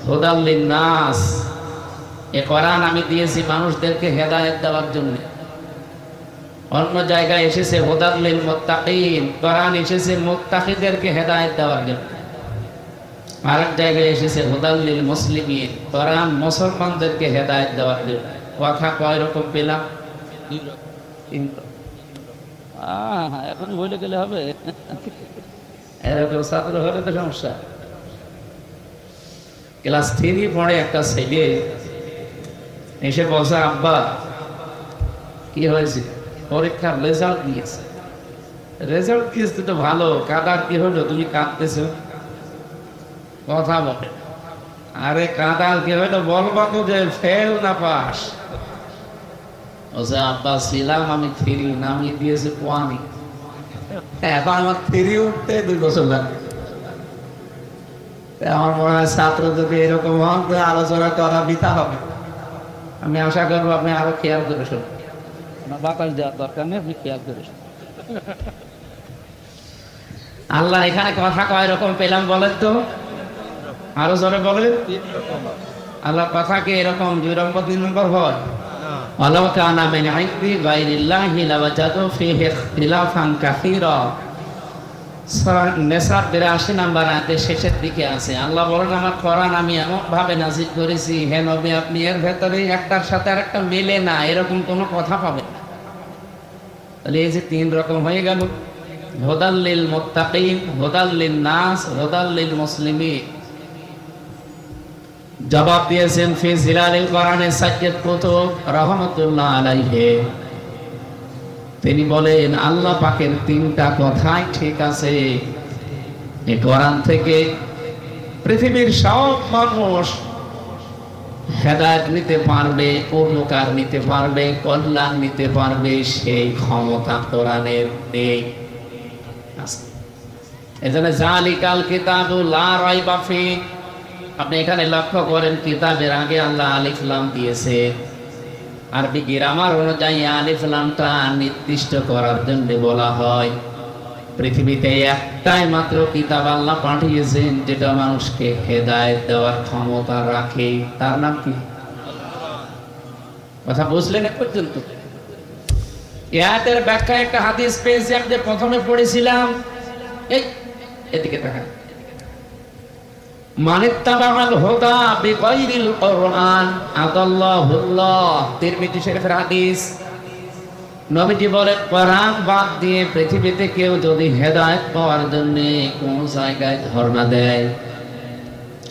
হুদাল লিন্নাস, এ কোরআন আমি দিয়েছি মানুষদেরকে হেদায়েত দেওয়ার জন্য। অন্য জায়গায় এসেছে হুদাল লিল মুত্তাকিন, কোরআন এসেছে মুত্তাকিদেরকে হেদায়েত দেওয়ার জন্য। আরেক জায়গায় এসেছে হুদাল লিল মুসলিমিন, কোরআন মুসলমানদেরকে হেদায়েত দেওয়ার জন্য। কথা কয় রকম পেলাম? এখন বলে গেলে হবে? এরকম ছাত্র হলে তো সমস্যা। ক্লাস 3 পড়ে একটা ছেলে এসে বলছে, আব্বা কি হয়েছে? পরীক্ষার রেজাল্ট দিয়েছে। রেজাল্ট দিয়েছে তো ভালো, কাদার কি হলো তুমি কাঁদতেছো? কথা বলে, আরে কাদার কি হলো বলবা তো যে ফেল না পাস। বলছে, আব্বা ছিলাম আমি 3, নামিয়ে দিয়েছে কোয়ানি। এখন আমার 3 উঠতে 2 বছর লাগে। আমার মনে হয় ছাত্র যদি এরকম হন তো আলোচনা করা বিতা হবে। আমি আশা করবো আপনি আরো খেয়াল করে শুনুন। বাতাস দেওয়ার দরকার নেই, আপনি খেয়াল করে শুনুন। আল্লাহ এখানে কথা কয় রকম পেলাম বলেন তো? আরো জোরে বলেন। আল্লাহ কথা কি এরকম 2 নম্বর 3 নম্বর হয়? ওয়ালাউ কানা মিন ইনদি গায়রিল্লাহি লাওয়াজাদু ফীহি ইখতিলাফান কাসীরা। সূরা নিসা 82 নম্বর আয়াতের শেষের দিকে আছে। আল্লাহ বলেন, আমার কোরআন আমি এমন ভাবে নাযিল করেছি, হে নবী আপনি এর ভেতরে একটার সাথে আরেকটা মেলে না এরকম কোনো কথা পাবেন না। তাহলে এই যে 3 রকম হয়ে গেল, হুদাল লিল মুত্তাকিন, হুদাল লিন নাস, হুদাল লিল মুসলিমিন। জবাব দিয়েছেন ফি জিলালিল কোরআনে সাইয়্যিদ কুতুব রাহমাতুল্লাহ আলাইহি। তিনি বলেন আল্লাহ পাকের 3টা কথাই ঠিক আছে। এই কোরআন থেকে পৃথিবীর সব মানুষ হেদায়েত নিতে পারবে, উপকার নিতে পারবে, কল্যাণ নিতে পারবে, সেই ক্ষমতা কোরআনের নেই। এজন্য জালিকাল কিতাবু লা রাইবা ফি। আপনি এখানে লক্ষ্য করেন কিতাবের আগে আল্লাহ আলিফ লাম দিয়েছে। আরবি গ্রামার অনুযায়ী আলিফ লামটা নির্দিষ্ট করার জন্য বলা হয়। পৃথিবীতে একটাই মাত্র কিতাব আল্লাহ পাঠিয়েছেন যেটা মানুষকে হেদায়েত দেওয়ার ক্ষমতা রাখে, তার নাম কি? কথা বুঝলেন এ পর্যন্ত? এই আয়াতের ব্যাখ্যায় একটা হাদিস পেয়েছি আমি যে প্রথমে পড়েছিলাম, এই এদিকে তাকান। মানিত্তাবাল হুদা বিগাইরিল কোরআন আদাল্লাহুল্লাহ। তিরমিজি শরীফের হাদিস। নবীজি বলেন কোরআন বাদ দিয়ে পৃথিবীতে কেউ যদি হেদায়েত পাওয়ার জন্য কোন জায়গায় ধর্ণা দেয়,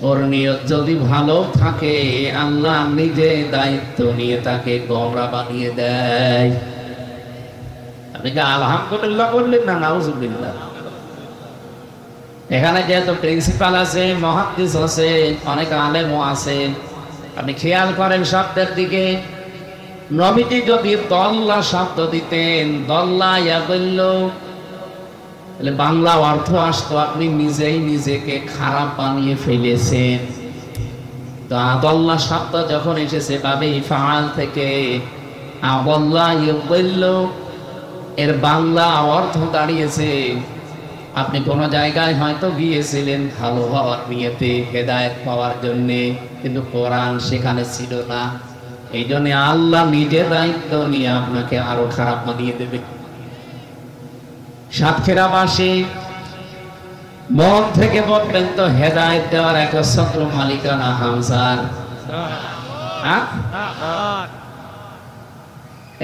ওর নিয়ত যদি ভালো থাকে আল্লাহ নিজে দায়িত্ব নিয়ে তাকে গোমরাহ বানিয়ে দেয়। আপনি কি আলহামদুলিল্লাহ বললেন না নাউজুবিল্লাহ? এখানে যেহেতু প্রিন্সিপাল আছে, মুহাদ্দিস আছে, অনেক আলেমও আছে, আপনি খেয়াল করেন শব্দের দিকে। নবীজি যদি দল্লা শব্দ দিতেন, দল্লা ইয়াদুল্লু, তাহলে বাংলা অর্থ আসতো আপনি নিজেই নিজেকে খারাপ বানিয়ে ফেলেছেন। তো আদল্লা শব্দ যখন এসেছে বাবে ইফআল থেকে, আদল্লা ইয়াদুল্লু, এর বাংলা অর্থ দাঁড়িয়েছে আপনি কোন জায়গায় হয়তো গিয়েছিলেন ভালো হওয়ার নিয়তে, হেদায়েত পাওয়ার জন্য, কিন্তু কোরআন সেখানে ছিল না। এই জন্য আল্লাহ নিজে দায়িত্ব নিয়ে আপনাকে আরো খারাপ বানিয়ে দেবে। সাতক্ষীরাবাসী মন থেকে বলবেন তো হেদায়েত দেওয়ার একচ্ছত্র মালিকানা হামজার।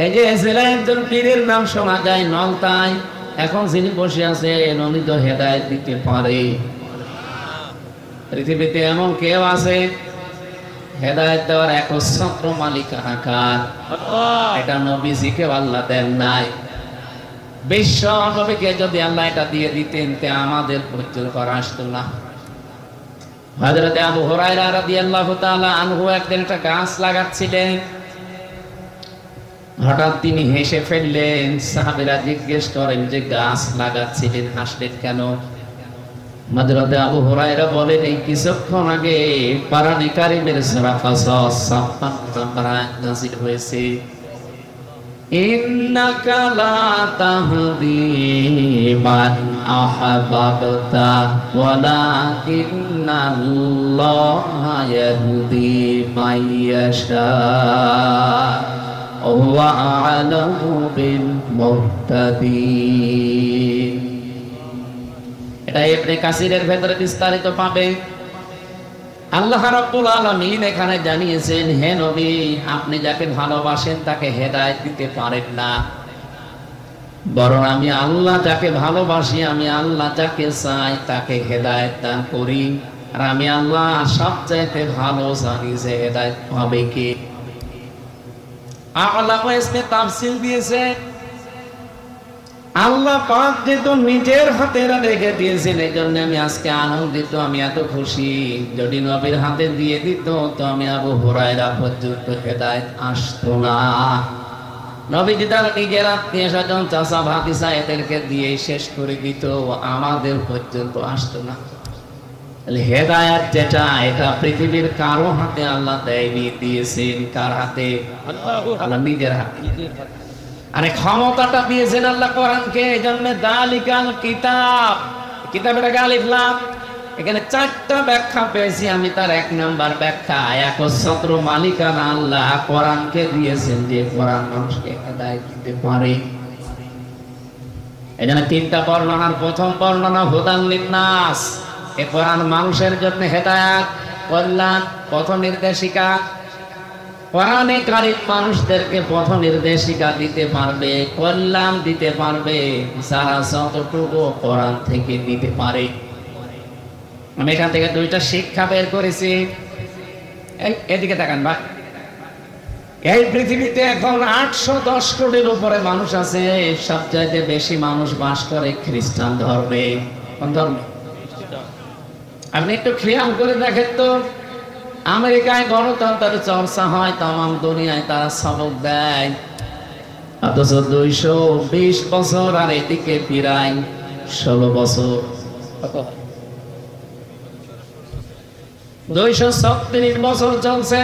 এই যে জেলায় একজন পীরের নাম শোনা যায় নলতায়, এখন যিনি বসে আছে উনি তো হেদায়েত দিতে পারে। পৃথিবীতে এমন কেউ আছে হেদায়েত দেওয়ার একচ্ছত্র মালিকানা কার? এটা নবীজিকে আল্লাহ দেন নাই। বিশ্ব নবীকে যদি আল্লাহ এটা দিয়ে দিতেন তে আমাদের পরিচয় করা আসতো না। হযরত আবু হুরায়রা রাদিয়াল্লাহু তাআলা আনহু একদিন একটা গাছ লাগাচ্ছিলেন, হঠাৎ তিনি হেসে ফেললেন। সাহাবীরা জিজ্ঞেস করেন যে গাছ লাগাচ্ছিলেন, হাসলেন কেন? হযরত আবু হুরায়রা বলেন এই কিছুক্ষণ আগে কোরআনে কারীমের সূরা কাসাস 56 নম্বর আয়াত নাযিল হয়েছে। ইন্নাকা লা তাহদি মান আহবাবতা ওয়ালাকিন্নাল্লাহা ইয়াহদি মান ইয়াশা ওয়া হুয়া আ'লামু বিল মুহতাদিন। এটা ইবনে কাসিরের ভেতরে বিস্তারিত পাবে। আল্লাহ রাব্বুল আলামিন এখানে জানিয়েছেন, হে নবী, আপনি যাকে ভালোবাসেন তাকে হেদায়েত দিতে পারেন না, বরং আমি আল্লাহ যাকে ভালোবাসি, আমি আল্লাহ যাকে চাই তাকে হেদায়েত দান করি। আর আমি আল্লাহ সবচাইতে ভালো জানি যে হেদায়েত পাবে কে। আল্লাহ ইসমে তাফসীর দিয়েছে, আল্লাহ পাক যেহেতু নিজের হাতে রেখে দিয়েছেন, এই জন্য আমি আজকে আনন্দিত, আমি এত খুশি। যদি নবীর হাতে দিয়ে দিত তো আমি আবু হুরায়রা পর্যন্ত হেদায়েত আসতো না। নবীজি তার নিজের আত্মীয় স্বজন চাচা ভাতিজা এদেরকে দিয়ে শেষ করে দিত, আমাদের পর্যন্ত আসতো না। হেদায়েত যেটা, এটা পৃথিবীর কারো হাতে আল্লাহ দেয়নি, দিয়েছেন কার হাতে? আল্লাহ নিজের হাতে। আরে ক্ষমতাটা দিয়েছেন আল্লাহ কোরআনকে, এই জন্য দালিকাল কিতাব, কিতাবের আগে আলিফ লাম, এখানে 4টা ব্যাখ্যা পেয়েছি আমি। তার 1 নাম্বার ব্যাখ্যা, একচ্ছত্র মালিকানা আল্লাহ কোরআনকে দিয়েছেন, যে কোরআন মানুষকে হেদায়েত দিতে পারে। এই জন্য 3টা বর্ণনার প্রথম বর্ণনা হুদান লিন্নাস, এই কোরআন মানুষের জন্য হেদায়েত, কল্যাণ, পথ নির্দেশিকা। কোরআনে কারিম মানুষদেরকে পথ নির্দেশিকা দিতে পারবে, কল্যাণ দিতে পারবে যারা যতটুকু কোরআন থেকে দিতে পারে। আমি এখান থেকে 2টা শিক্ষা বের করেছি। এদিকে তাকান ভাই, এই পৃথিবীতে এখন 810 কোটির উপরে মানুষ আছে। সবচাইতে বেশি মানুষ বাস করে খ্রিস্টান ধর্মে। কোন ধর্মে? আপনি একটু খেয়াল করে দেখেন তো, আমেরিকায় গণতন্ত্রের চর্চা হয়, তামাম দুনিয়ায় তারা সবক দেয়, অথচ 220 বছর আর এদিকে প্রায় 16 বছর, 236 বছর চলছে।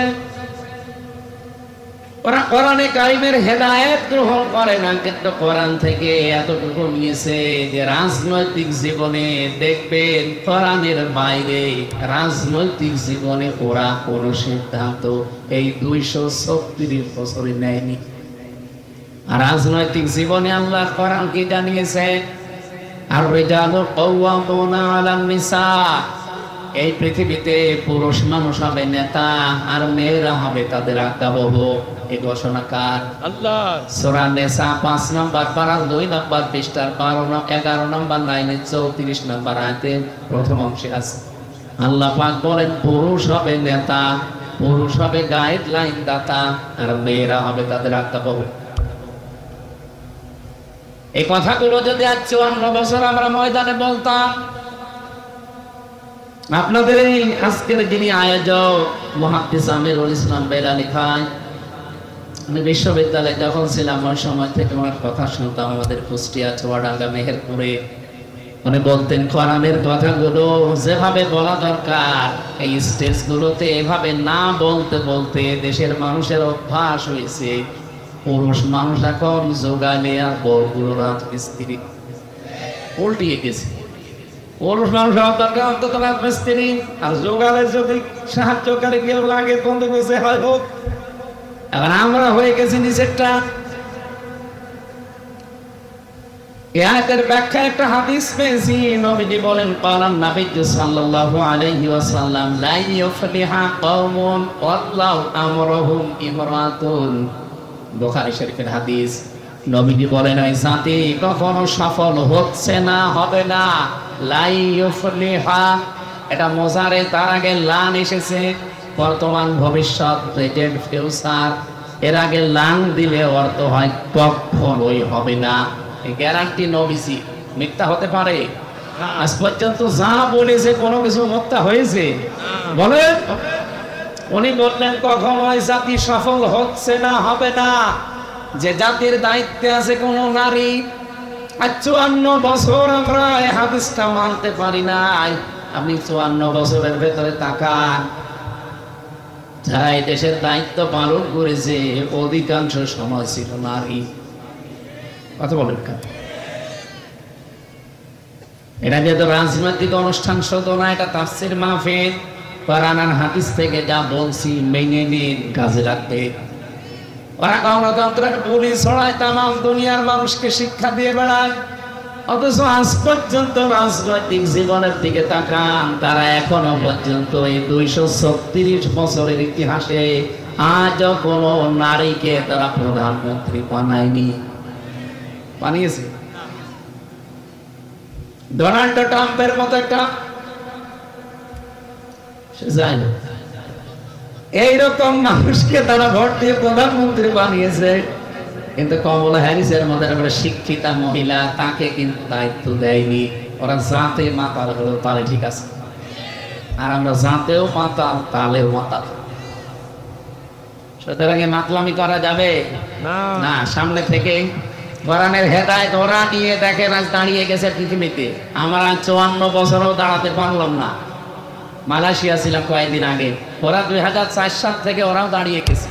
ওরা কোরআনে কারিমের হেদায়েত গ্রহণ করে না, কিন্তু কোরআন থেকে এতটুকু নিয়েছে যে রাজনৈতিক জীবনে দেখবেন কোরআনের বাইরে রাজনৈতিক জীবনে ওরা কোন সিদ্ধান্ত এই 236 বছরে নেয়নি। আর রাজনৈতিক জীবনে আল্লাহ কোরআন কি জানিয়েছে? আর রিজালু কাওয়ামুনা আলান নিসা, এই পৃথিবীতে পুরুষ মানুষ হবে নেতা আর মেয়েরা হবে তাদের আজ্ঞাবহ। এই ঘোষণা কার? আল্লাহ। সূরা নিসা 5 নম্বর পারা 2 নম্বর পৃষ্ঠার 11 নম্বর লাইনে 34 নম্বর আয়াতে প্রথম অংশে আছে। আল্লাহ পাক বলেন পুরুষ হবে নেতা, পুরুষ হবে গাইডলাইন দাতা, আর মেয়েরা হবে তাদের আজ্ঞাবহ। এই কথাগুলো যদি আজ 54 বছর আমরা ময়দানে বলতাম, আপনাদের এই আজকের যিনি আয়োজক মুহাদ্দিস আমিরুল ইসলাম বেলালী ভাই, আমি বিশ্ববিদ্যালয়ে যখন ছিলাম ওই সময় থেকে ওনার কথা শুনতাম। আমাদের কুষ্টিয়া, চুয়াডাঙ্গা, মেহেরপুরে উনি বলতেন কোরআনের কথাগুলো যেভাবে বলা দরকার এই স্টেজগুলোতে এভাবে না বলতে বলতে দেশের মানুষের অভ্যাস হয়েছে পুরুষ মানুষ এখন যোগালে আর বড়গুলো রাজমিস্ত্রি উল্টিয়ে গেছে। পুরুষ মানুষ হওয়ার দরকার অন্তত রাজমিস্ত্রি, আর যোগালে যদি সাহায্যকারী কেউ লাগে বন্ধু গেছে হয় হোক। এখন আমরা হয়ে গেছি নিচেরটা। এই আয়াতের ব্যাখ্যা একটা হাদিস পেয়েছি, নবীজি বলেন পালান নবী সাল্লাল্লাহু আলাইহি ওয়াসাল্লাম লা ইউফলিহা কওমুন ওয়াল্লাহু আমরুহুম ইমরাতুন, বুখারী শরীফের হাদিস। নবীজি বলেন ওই জাতি কখনো সফল হচ্ছে না, হবে না। লা ইউফলিহা, এটা মুজারে, তার আগে লান এসেছে, বর্তমান ভবিষ্যৎ প্রেজেন্ট ফিউচার। এর আগে লান দিলে অর্থ হয় কখনোই হবে না। এই গ্যারান্টি নবীজি, মিথ্যা হতে পারে? আজ পর্যন্ত যা বলেছে কোনো কিছু মিথ্যা হয়েছে? বলেন। উনি বললেন কখনোই জাতি সফল হচ্ছে না, হবে না। যে জাতির দায়িত্বে আছে কোন নারী, আর 54 বছর আমরা এই হাদিসটা মানতে পারি নাই। আপনি 54 বছরের ভেতরে তাকান, যারা এই দেশের দায়িত্ব পালন করেছে অধিকাংশ সময় ছিল নারী। কথা বলেন কেন? এটা যেহেতু রাজনৈতিক অনুষ্ঠান শুধু না, এটা তাফসীর মাহফিল। কোরআন আর হাদিস থেকে যা বলছি মেনে নিন, কাজে রাখবে। ওরা গণতন্ত্রের গুলি ছড়ায়, তামাম দুনিয়ার মানুষকে শিক্ষা দিয়ে বেড়ায়, অথচ আজ পর্যন্ত রাজনৈতিক জীবনের দিকে তাকান, তারা এখনো পর্যন্ত এই 236 বছরের ইতিহাসে আজও কোন নারীকে তারা প্রধানমন্ত্রী বানায়নি। বানিয়েছে ডোনাল্ড ট্রাম্পের মতো একটা, এইরকম মানুষকে তারা ভোট দিয়ে প্রধানমন্ত্রী বানিয়েছে, কিন্তু কমলা হ্যারিসের মতো একটা শিক্ষিতা মহিলা, তাকে কিন্তু দায়িত্ব দেয়নি। ওরা জাতে মাতাল হলো, তাহলে ঠিক আছে, আর আমরা জাতেও মাতাল, তালেও মাতাল। সুতরাং মাতলামি করা যাবে না। সামনে থেকে কোরআনের হেদায়েত ওরা নিয়ে দেখে আজ দাঁড়িয়ে গেছে পৃথিবীতে। আমরা 54 বছরও দাঁড়াতে পারলাম না। মালয়েশিয়া ছিলাম কয়েকদিন আগে, ওরা 2004 সাল থেকে ওরাও দাঁড়িয়ে গেছে।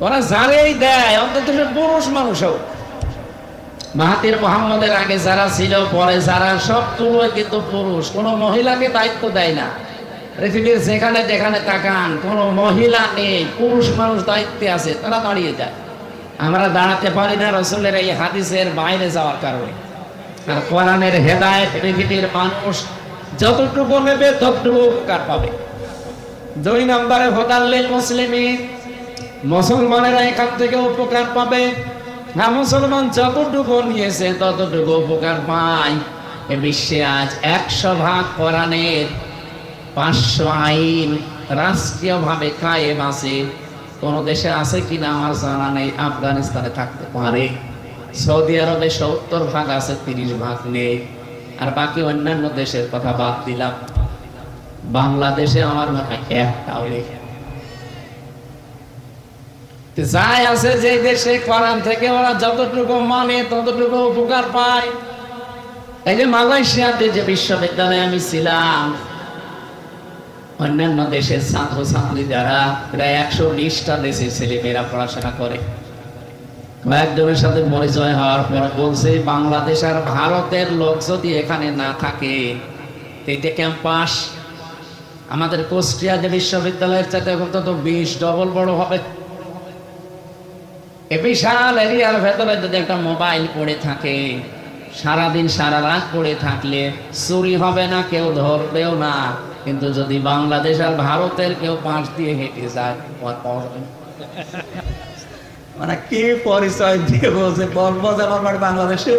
ওরা যারেই দেয়, অন্তত পুরুষ মানুষও, মাহাতির মোহাম্মদের আগে যারা ছিল, পরে যারা, সব তুলোয় কিন্তু পুরুষ। কোন মহিলাকে দায়িত্ব দেয় না। পৃথিবীর যেখানে যেখানে তাকান, কোন মহিলা নেই, পুরুষ মানুষ দায়িত্বে আছে, তারা দাঁড়িয়ে যায়। আমরা দাঁড়াতে পারি না রাসূলের এই হাদিসের বাইরে যাওয়ার কারণে। আর কোরআনের হেদায়েত পৃথিবীর মানুষ যতটুকু নেবে ততটুকু উপকার পাবে। 2 নম্বরে হুদাল্লিল মুসলিমিন, মুসলমানেরা এখান থেকে উপকার পাবে। না, মুসলমান যতটুকু নিয়েছে ততটুকু উপকার পায়। এ বিশ্বে আজ 100% কোরআনের 500 আইন রাষ্ট্রীয়ভাবে কায়েম আছে। কোন দেশে আছে কিনা আমার জানা নেই। আফগানিস্তানে থাকতে পারে, সৌদি আরবে 70% আছে, 30% নেই। আর বাকি অন্যান্য দেশের কথা বাদ দিলাম, বাংলাদেশে আমার মনে হয় একটাও নেই। যাই আছে যে দেশে কোরআন থেকে ওরা যতটুকু মানে ততটুকু উপকার পায়। এই যে মালয়েশিয়াতে যে বিশ্ববিদ্যালয়ে আমি ছিলাম, অন্যান্য দেশের ছাত্রছাত্রী যারা, প্রায় 120টা দেশের ছেলেমেয়েরা পড়াশোনা করে। কয়েকজনের সাথে পরিচয় হওয়ার পর বলছে, বাংলাদেশ আর ভারতের লোক যদি এখানে না থাকে, এটা ক্যাম্পাস আমাদের কুষ্টিয়া যে বিশ্ববিদ্যালয়ের চাইতে এখন তো 20 ডবল বড় হবে। এ বিশাল এরিয়ার ভেতরে যদি একটা মোবাইল পড়ে থাকে, সারাদিন সারা রাত পড়ে থাকলে চুরি হবে না, কেউ ধরবেও না। কিন্তু যদি বাংলাদেশ আর ভারতের কেউ পাশ দিয়ে হেঁটে যায়, মানে কি পরিচয় দিয়ে বলছে, বলবো যে আমার বাড়ি বাংলাদেশে,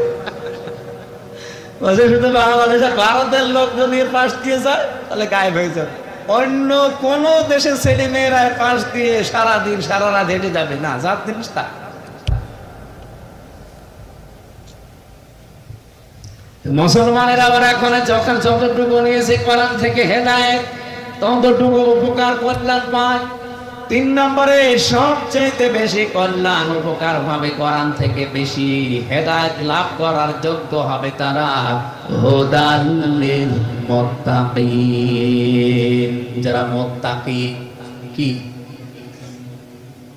বলছে শুধু বাংলাদেশ আর ভারতের লোক যদি পাশ দিয়ে যায় তাহলে গায়েব হয়ে যাবে। অন্য কোন দেশের ছেলে মেয়েরা পাশ দিয়ে সারাদিন সারা রাত হেঁটে যাবে না, যার জিনিস তা। মুসলমানের আবার এখন যখন যতটুকু নিয়েছে কোরআন থেকে হেদায়েত, ততটুকু উপকার কল্যাণ পায়। 3 নম্বরে সবচেয়ে বেশি কল্যাণ উপকার হবে কোরআন থেকে বেশি হেদায়েত লাভ করার যোগ্য হবে তারা, হুদাল লিল মুত্তাকিন, যারা মুত্তাকি। কি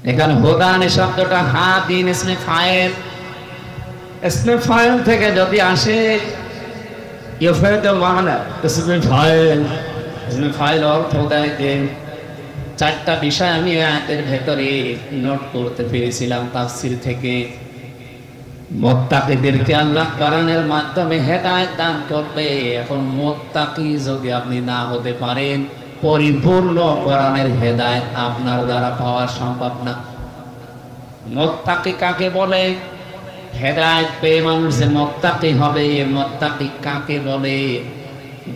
এখানে হুদান শব্দটা হাদিন ইসমে ফাইল, ইসমে ফাইল থেকে যদি আসে ইউফাইদুল মানা, ইসমে ফাইল, ইসমে ফাইল অর্থ দেয় যে 4টা বিষয় আমি আয়াতের ভেতরে নোট করতে পেরেছিলাম তাফসীর থেকে। মুত্তাকিদেরকে আল্লাহ কোরআনের মাধ্যমে হেদায়েত দান করবে। এখন মুত্তাকি যদি আপনি না হতে পারেন, পরিপূর্ণ কোরআনের হেদায়েত আপনার দ্বারা পাওয়া সম্ভব না। মুত্তাকি কাকে বলে? হেদায়েত পেয়ে মানুষ যে মুত্তাকি হবে, মুত্তাকি কাকে বলে?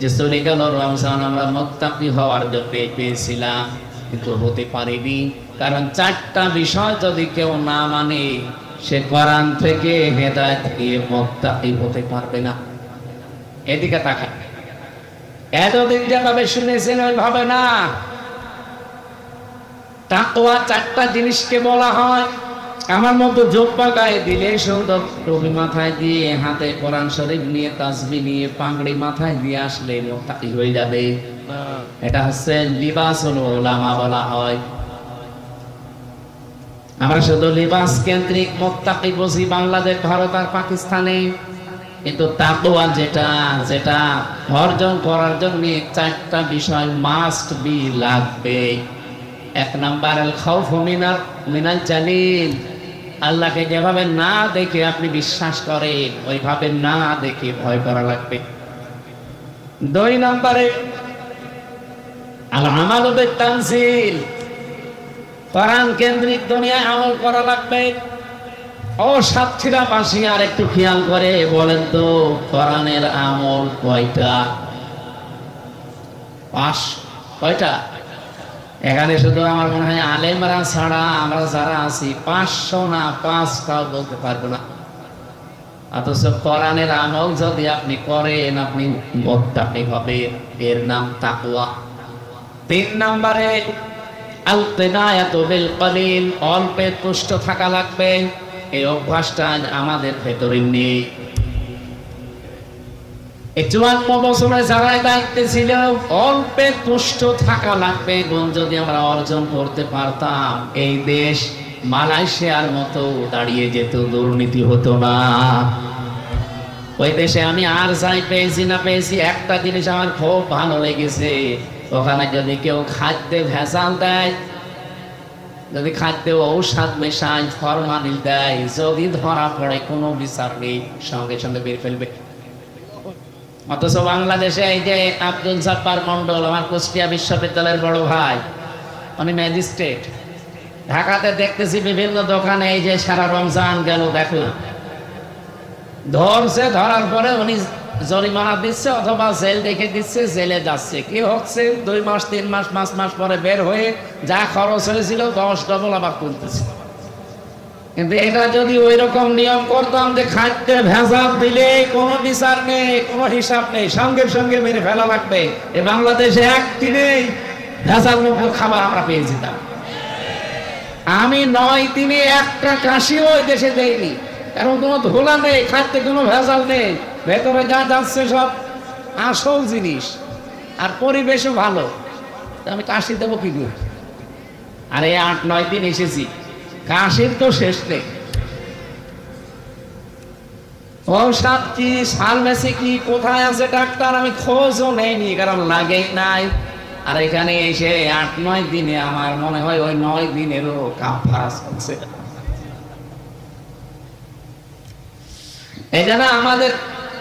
যে চলে গেল রমজান আমরা মুত্তাকি হওয়ার জন্য পেয়েছিলাম, কিন্তু হতে পারিনি। কারণ 4টা বিষয় যদি কেউ না মানে, সে কোরআন থেকে হেদায়েত পেয়ে মুত্তাকি হতে পারবে না। এদিকে তাকান, এতদিন যেভাবে শুনেছেন ওইভাবে না। তাকওয়া 4টা জিনিসকে বলা হয়। আমার মতো জোব্বা গায়ে দিলে, সুন্দর টুপি মাথায় দিয়ে, হাতে কোরআন শরীফ নিয়ে, তাসবিহ নিয়ে, পাগড়ি মাথায় দিয়ে আসলে মুত্তাকি হয়ে যাবে। এটা হচ্ছে লিবাসুল উলামা বলা হয়। আমরা শুধু লিবাস কেন্দ্রিক মুত্তাকি বুঝি বাংলাদেশ, ভারত আর পাকিস্তানে, কিন্তু তাকওয়া যেটা যেটা অর্জন করার জন্য চারটা বিষয় মাস্ট বি লাগবে। এক নাম্বার আল খাউফু মিনাল জালিল, আল্লাহকে যেভাবে না দেখে আপনি বিশ্বাস করেন ওইভাবে না দেখে ভয় করা লাগবে। দুই নম্বরে আল আমালু বিত তানজিল, কোরআন কেন্দ্রিক দুনিয়ায় আমল করা লাগবে। ও সাতক্ষীরা বাসী আর একটু খেয়াল করে বলেন তো কোরআনের আমল কয়টা? কয়টা? এখানে শুধু আমার মনে হয় আলেমরা ছাড়া আমরা যারা আছি 500 না 5টাও বলতে পারবো না। অথচ কোরআনের আমল যদি আপনি করেন আপনি মুত্তাকি হবেন, এর নাম তাকওয়া। 3 নম্বরে আল কিনায়াতু বিল কলিল, অল্পে তুষ্ট থাকা লাগবে। এই অভ্যাসটা আমাদের ভেতরে নেই। 54 বছরে যারা দায়িত্বে ছিল অল্পে তুষ্ট থাকা লাগবে। গুণ যদি আমরা অর্জন করতে পারতাম এই দেশ মালয়েশিয়ার মতো দাঁড়িয়ে যেত, দুর্নীতি হতো না। ওই দেশে আমি আর যাই পেয়েছি না পেয়েছি, একটা জিনিস আমার খুব ভালো লেগেছে, ওখানে যদি কেউ খাদ্যে ভেজাল দেয়, যদি খাদ্যে ঔষধ মেশায়, ফরমালিন দেয়, যদি ধরা পড়ে কোনো বিচার নেই, সঙ্গে সঙ্গে বের ফেলবে। অথচ বাংলাদেশে এই যে আব্দুল জব্বার মন্ডল, আমার কুষ্টিয়া বিশ্ববিদ্যালয়ের বড় ভাই, উনি ম্যাজিস্ট্রেট। ঢাকাতে দেখতেছি বিভিন্ন দোকানে এই যে সারা রমজান গেল দেখুন, ধরছে, ধরার পরে উনি জরিমানা দিচ্ছে অথবা জেল রেখে দিচ্ছে, জেলে যাচ্ছে। কি হচ্ছে? 2 মাস 3 মাস 5 মাস পরে বের হয়ে যা খরচ হয়েছিল 10 ডবল আবার তুলতেছে। কিন্তু এটা যদি ওই রকম নিয়ম করতাম যে খাদ্যে ভেজাল দিলে কোনো বিচার নেই, কোনো হিসাব নেই, সঙ্গে সঙ্গে মেরে ফেলা লাগবে, এ বাংলাদেশে একদিনেই ভেজাল মুক্ত খাবার আমরা পেয়ে যেতাম। আমি 9 দিনে একটা কাশিও ওই দেশে দেয়নি, কারণ কোনো ধোলা নেই, খাদ্যে কোনো ভেজাল নেই, ভেতরে যা যাচ্ছে সব আসল জিনিস, আর পরিবেশও ভালো। আমি কাশি দেবো কি করে? আরে 8-9 দিন এসেছি, কাশির তো শেষ নেই। ঔষধ কি, ফার্মেসি কি, কোথায় আছে ডাক্তার, আমি খোঁজও নেইনি, কারণ লাগেই নাই। আর এখানে এসে 8-9 দিনে আমার মনে হয় ওই 9 দিনেরও কাফারা চলছে। এই জন্য আমাদের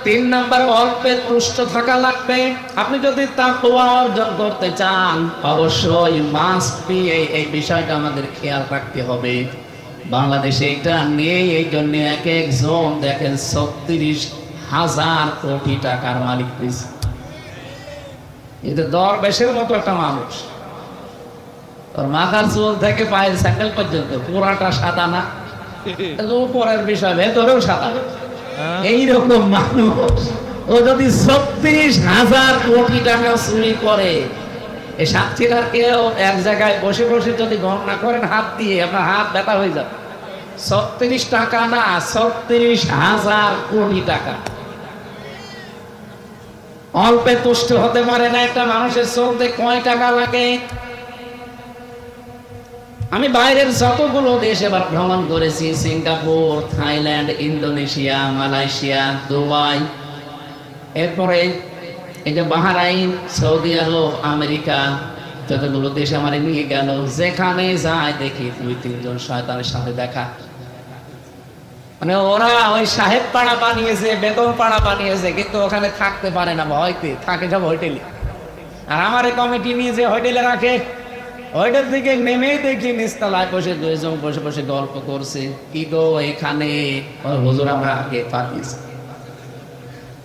3 নম্বর অল্পে তুষ্ট থাকা লাগবে। আপনি যদি তাকওয়া অর্জন করতে চান অবশ্যই মাস্ট বি এই বিষয়টা আমাদের খেয়াল রাখতে হবে। বাংলাদেশে এটা নেই, এই জন্য এক একজন দেখেন 36,000 কোটি টাকার মালিক হয়েছে। এটা দরবেশের মতো একটা মানুষ, তোর মাথার চুল থেকে পায়ের স্যান্ডেল পর্যন্ত পুরাটা সাদা না, উপরের বিষয় ভেতরেও সাদা। এইরকম মানুষ ও যদি 36,000 কোটি টাকা চুরি করে, এই সাতক্ষীরার কেউ এক জায়গায় বসে বসে যদি গণনা করেন হাত দিয়ে, আপনার হাত ব্যথা হয়ে যাবে। 36 টাকা না, 36,000 কোটি টাকা। অল্পে তুষ্ট হতে পারে না একটা মানুষের, চলতে কয় টাকা লাগে। আমি বাইরের যতগুলো দেশ এবার ভ্রমণ করেছি, Singapore, Thailand, Indonesia, Malaysia, Dubai, এরপরে এই যে বাহরাইন, সৌদি আরব, আমেরিকা, যতগুলো দেশ আমার নিয়ে গেল, যেখানে যায় দেখি 2-3 জন শয়তানের সাথে দেখা। মানে ওরা ওই সাহেব পাড়া বানিয়েছে, বেতন পাড়া বানিয়েছে, কিন্তু ওখানে থাকতে পারে না, ভয়তে থাকে সব হোটেলে। আর আমার কমিটি নিয়ে যে হোটেলে রাখে, ওইটার দিকে নেমেই দেখি নিচতলায় বসে 2 জন বসে বসে গল্প করছে। কি গো এখানে? হুজুর আমরা আগে পাঠিয়েছি।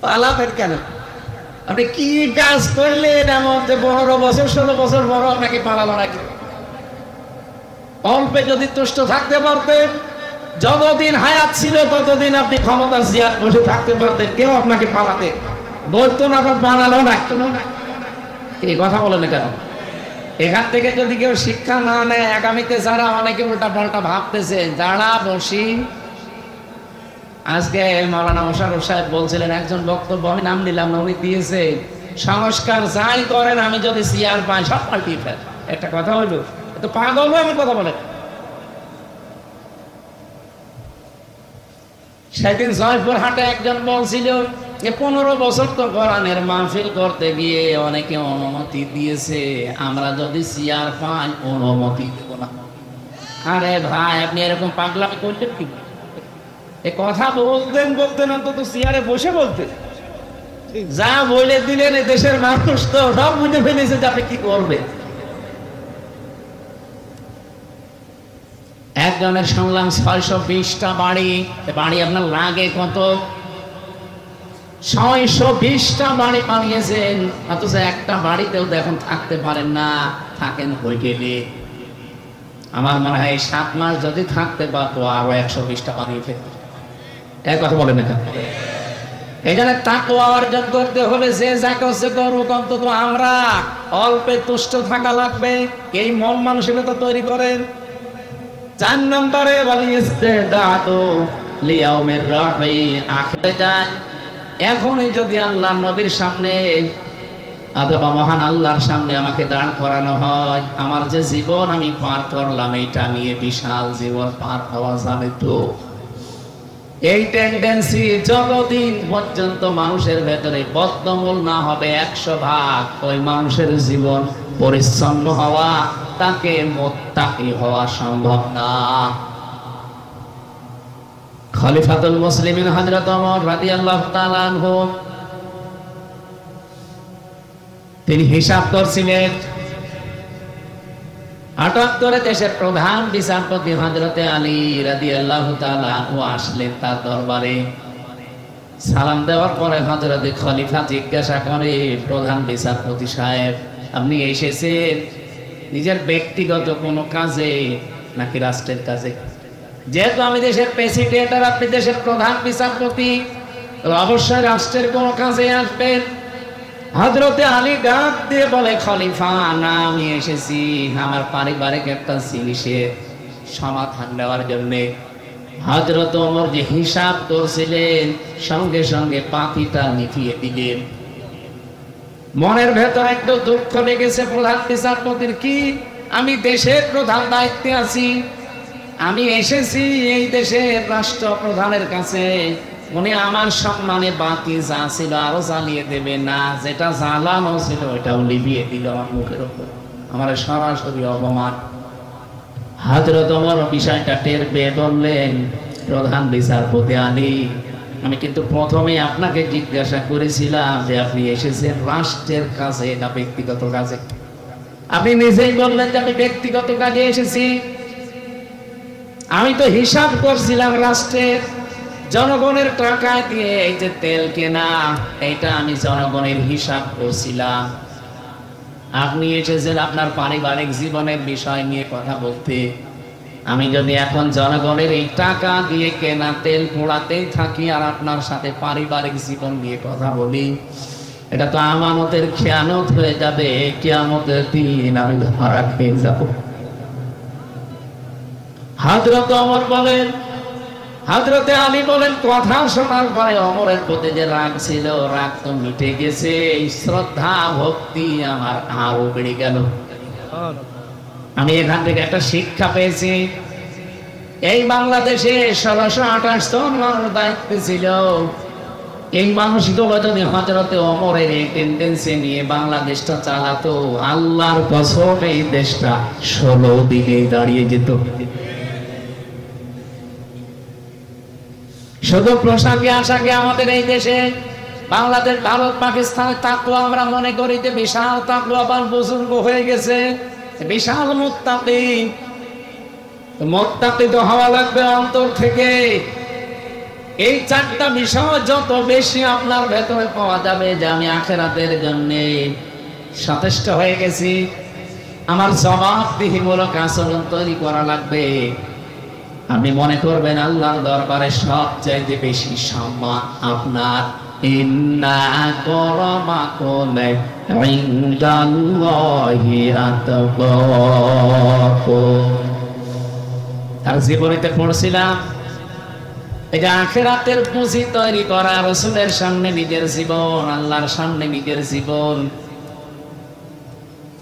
পালাবেন কেন? আপনি কি কাজ করলেন এমন যে 15 বছর 16 বছর বড় আপনাকে পালালো নাকি? অল্পে যদি তুষ্ট থাকতে পারতেন, যতদিন হায়াত ছিল ততদিন আপনি ক্ষমতার চেয়ার বসে থাকতে পারতেন, কেউ আপনাকে পালাতে বলতো না, পালালো না। এই কথা বলেন কেন? এখান থেকে যদি কেউ শিক্ষা না নেয়, আগামীতে যারা অনেকে উল্টা পাল্টা ভাবতেছে, যারা বসি, আজকে মাওলানা মোশাররফ সাহেব বলছিলেন, একজন বক্তব্য আমি নাম নিলাম না, উনি দিয়েছে, সংস্কার যাই করেন আমি যদি চেয়ার পাই সব পাল্টিয়ে ফেল। একটা কথা হইল, তো পাগল আমি কথা বলে সেদিন জয়পুরহাটে একজন বলছিল যে 15 বছর তো কোরআনের মাহফিল করতে গিয়ে অনেকে অনুমতি দিয়েছে, আমরা যদি চেয়ার পাই অনুমতি দেব না। আরে ভাই, আপনি এরকম পাগলামি করলেন কি? এ কথা বলতেন অন্তত চেয়ারে বসে বলতেন। যা বলে দিলেন এই দেশের মানুষ তো সব বুঝে ফেলেছে যে আপনি কি করবেন। একজনের শুনলাম 620টা বাড়ি। বাড়ি আপনার লাগে কত? 620টা বাড়ি বানিয়েছেন, অথচ একটা বাড়িতেও এখন থাকতে পারেন না। থাকেন হোটেলে। আমার মনে হয় 7 মাস যদি থাকতে পারতো আরো 120টা বানিয়ে ফেলতো। এক কথা বলেন না? এই জন্য তাকওয়া অর্জন করতে হলে যে যাকে হচ্ছে করুক, অন্তত আমরা অল্পে তুষ্ট থাকা লাগবে। এই মন মানসিকতা তৈরি করেন। 4 নম্বরে বানিয়েছে দাদু লিয়াউমের রাহি, আখিরে যায়। এখনই যদি আল্লাহ নবীর সামনে অথবা মহান আল্লাহর সামনে আমাকে দাঁড় করানো হয়, আমার যে জীবন আমি পার করলাম এটা নিয়ে বিশাল জীবন পার হওয়া যাবে তো? এই টেন্ডেন্সি যতদিন পর্যন্ত মানুষের ভেতরে বদ্ধমূল না হবে 100 ভাগ, ওই মানুষের জীবন পরিচ্ছন্ন হওয়া, তাকে মুত্তাকি হওয়া সম্ভব না। খলিফাতুল মুসলিমিন হযরত ওমর রাদিয়াল্লাহু তাআলা আনহু তিনি হিসাব করছিলেন। 78 দেশের প্রধান বিচারপতি হযরতে আলী রাদিয়াল্লাহু তাআলা আনহু আসলেন তার দরবারে। সালাম দেওয়ার পরে হযরতে খলিফা জিজ্ঞাসা করে, প্রধান বিচারপতি সাহেব, আপনি এসেছেন নিজের ব্যক্তিগত কোনো কাজে নাকি রাষ্ট্রের কাজে? যেহেতু আমি দেশের প্রেসিডেন্ট আর আপনি দেশের প্রধান বিচারপতি, অবশ্যই রাষ্ট্রের কোনো কাজে আসবেন। হযরতে আলী ডাক দিয়ে বলে, খলিফা না, আমি এসেছি আমার পারিবারিক একটা জিনিসের সমাধান নেওয়ার জন্যে। হযরত ওমর যে হিসাব করছিলেন সঙ্গে সঙ্গে পাতিটা নিভিয়ে দিলেন। মনের ভেতর একটু দুঃখ লেগেছে প্রধান বিচারপতির। কি, আমি দেশের প্রধান দায়িত্বে আছি, আমি এসেছি এই দেশের রাষ্ট্রপ্রধানের কাছে, উনি আমার সম্মানে বাতি যা ছিল আরো জ্বালিয়ে দেবে না, যেটা জ্বালানো ছিল ওটাও লিভিয়ে দিল আমার মুখের উপর, আমার সরাসরি অপমান। হযরত ওমর বিষয়টা টের পেয়ে বললেন, প্রধান বিচারপতি আলী, আমি কিন্তু প্রথমে আপনাকে জিজ্ঞাসা করেছিলাম যে আপনি এসেছেন রাষ্ট্রের কাছে না ব্যক্তিগত কাজে? আপনি নিজেই বললেন যে আমি ব্যক্তিগত কাজে এসেছি। আমি তো হিসাব করছিলাম রাষ্ট্রের, জনগণের টাকা দিয়ে এই যে তেল কেনা, এটা আমি জনগণের হিসাব করছিলাম। আপনি এসেছেন আপনার পারিবারিক জীবনের বিষয় নিয়ে কথা বলতে। আমি যদি এখন জনগণের এই টাকা দিয়ে কেনা তেল পোড়াতেই থাকি আর আপনার সাথে পারিবারিক জীবন নিয়ে কথা বলি, এটা তো আমানতের খেয়ানত হয়ে যাবে। কিয়ামতের দিন আমি ধরা খেয়ে যাব। হযরত ওমর বলেন, হযরতে আলী বলেন, কথা শোনার পরে ওমরের প্রতি যে রাগ ছিল, রাগ তো মিটে গেছে, শ্রদ্ধা ভক্তি আমার আরো বেড়ে গেল। আমি এখান থেকে একটা শিক্ষা পেয়েছি। এই বাংলাদেশে 1628 জন মানুষ দায়িত্বে ছিল। এই মানুষগুলো যদি হযরতে ওমরের এই টেন্ডেন্সি নিয়ে বাংলাদেশটা চালাতো, আল্লাহর কসম এই দেশটা 16 দিনে দাঁড়িয়ে যেত। শুধু পোশাকে আশাকে আমাদের এই দেশে বাংলাদেশ, ভারত, পাকিস্তানের তাকওয়া আমরা মনে করি যে বিশাল তাকওয়াবান বুজুর্গ হয়ে গেছে, বিশাল মুত্তাকি। মুত্তাকি তো হওয়া লাগবে অন্তর থেকে। এই 4টা বিষয় যত বেশি আপনার ভেতরে পাওয়া যাবে যে আমি আখিরাতের জন্য সচেষ্ট হয়ে গেছি, আমার জবাবদিহিমূলক আচরণ তৈরি করা লাগবে, আপনি মনে করবেন আল্লাহর দরবারে সবচাইতে বেশি সম্মান আপনার। ইন্না আকরামাকুম ইনদাল্লাহি আতকাকুম। তার জীবনীতে পড়ছিলাম, এই যে আখিরাতের পুঁজি তৈরি করা, রাসূলের সামনে নিজের জীবন, আল্লাহর সামনে নিজের জীবন,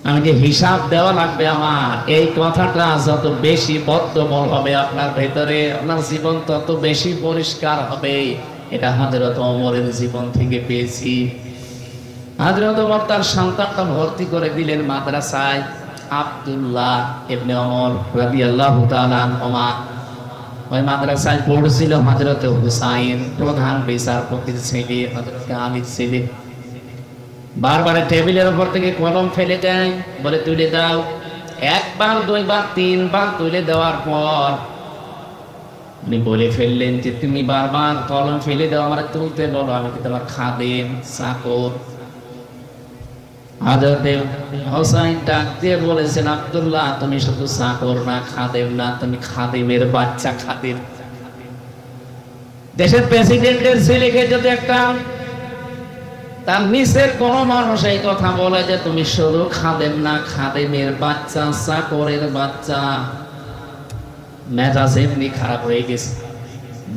আমি যে হিসাব দেওয়া লাগবে আমার, এই কথাটা যত বেশি বদ্ধমূল হবে আপনার ভেতরে, আপনার জীবন তত বেশি পরিষ্কার হবে। এটা হযরত ওমরের জীবন থেকে পেয়েছি। হযরত ওমর তার সন্তানটা ভর্তি করে দিলেন মাদ্রাসায়, আব্দুল্লাহ ইবনে ওমর রাদিয়াল্লাহু তাআলা আনহুমা। ওই মাদ্রাসায় পড়ছিল হযরত হুসাইন, প্রধান বিচারপতির ছেলে, হযরত আলীর ছেলে। বারবার টেবিলের উপর থেকে কলম ফেলে দেয়, বলে তুলে দাও। একবার, দুইবার, তিনবার তুলে দেওয়ার পর উনি বলে ফেললেন যে তুমি বারবার কলম ফেলে দাও, আমার তুলতে বলো, আমি কি তোমার খাদেম, চাকর? হযরত হুসাইন ডাক দিয়ে বলেছেন, আব্দুল্লাহ তুমি শুধু চাকর না, খাদেম না, তুমি খাদেমের বাচ্চা, খাদেম। দেশের প্রেসিডেন্টের ছেলেকে যদি একটা তার নিচের কোন মানুষ এই কথা বলে যে তুমি শুধু খাদেম না, খাদেমের বাচ্চা, চাকরের বাচ্চা, মেজাজ এমনি খারাপ হয়ে গেছে।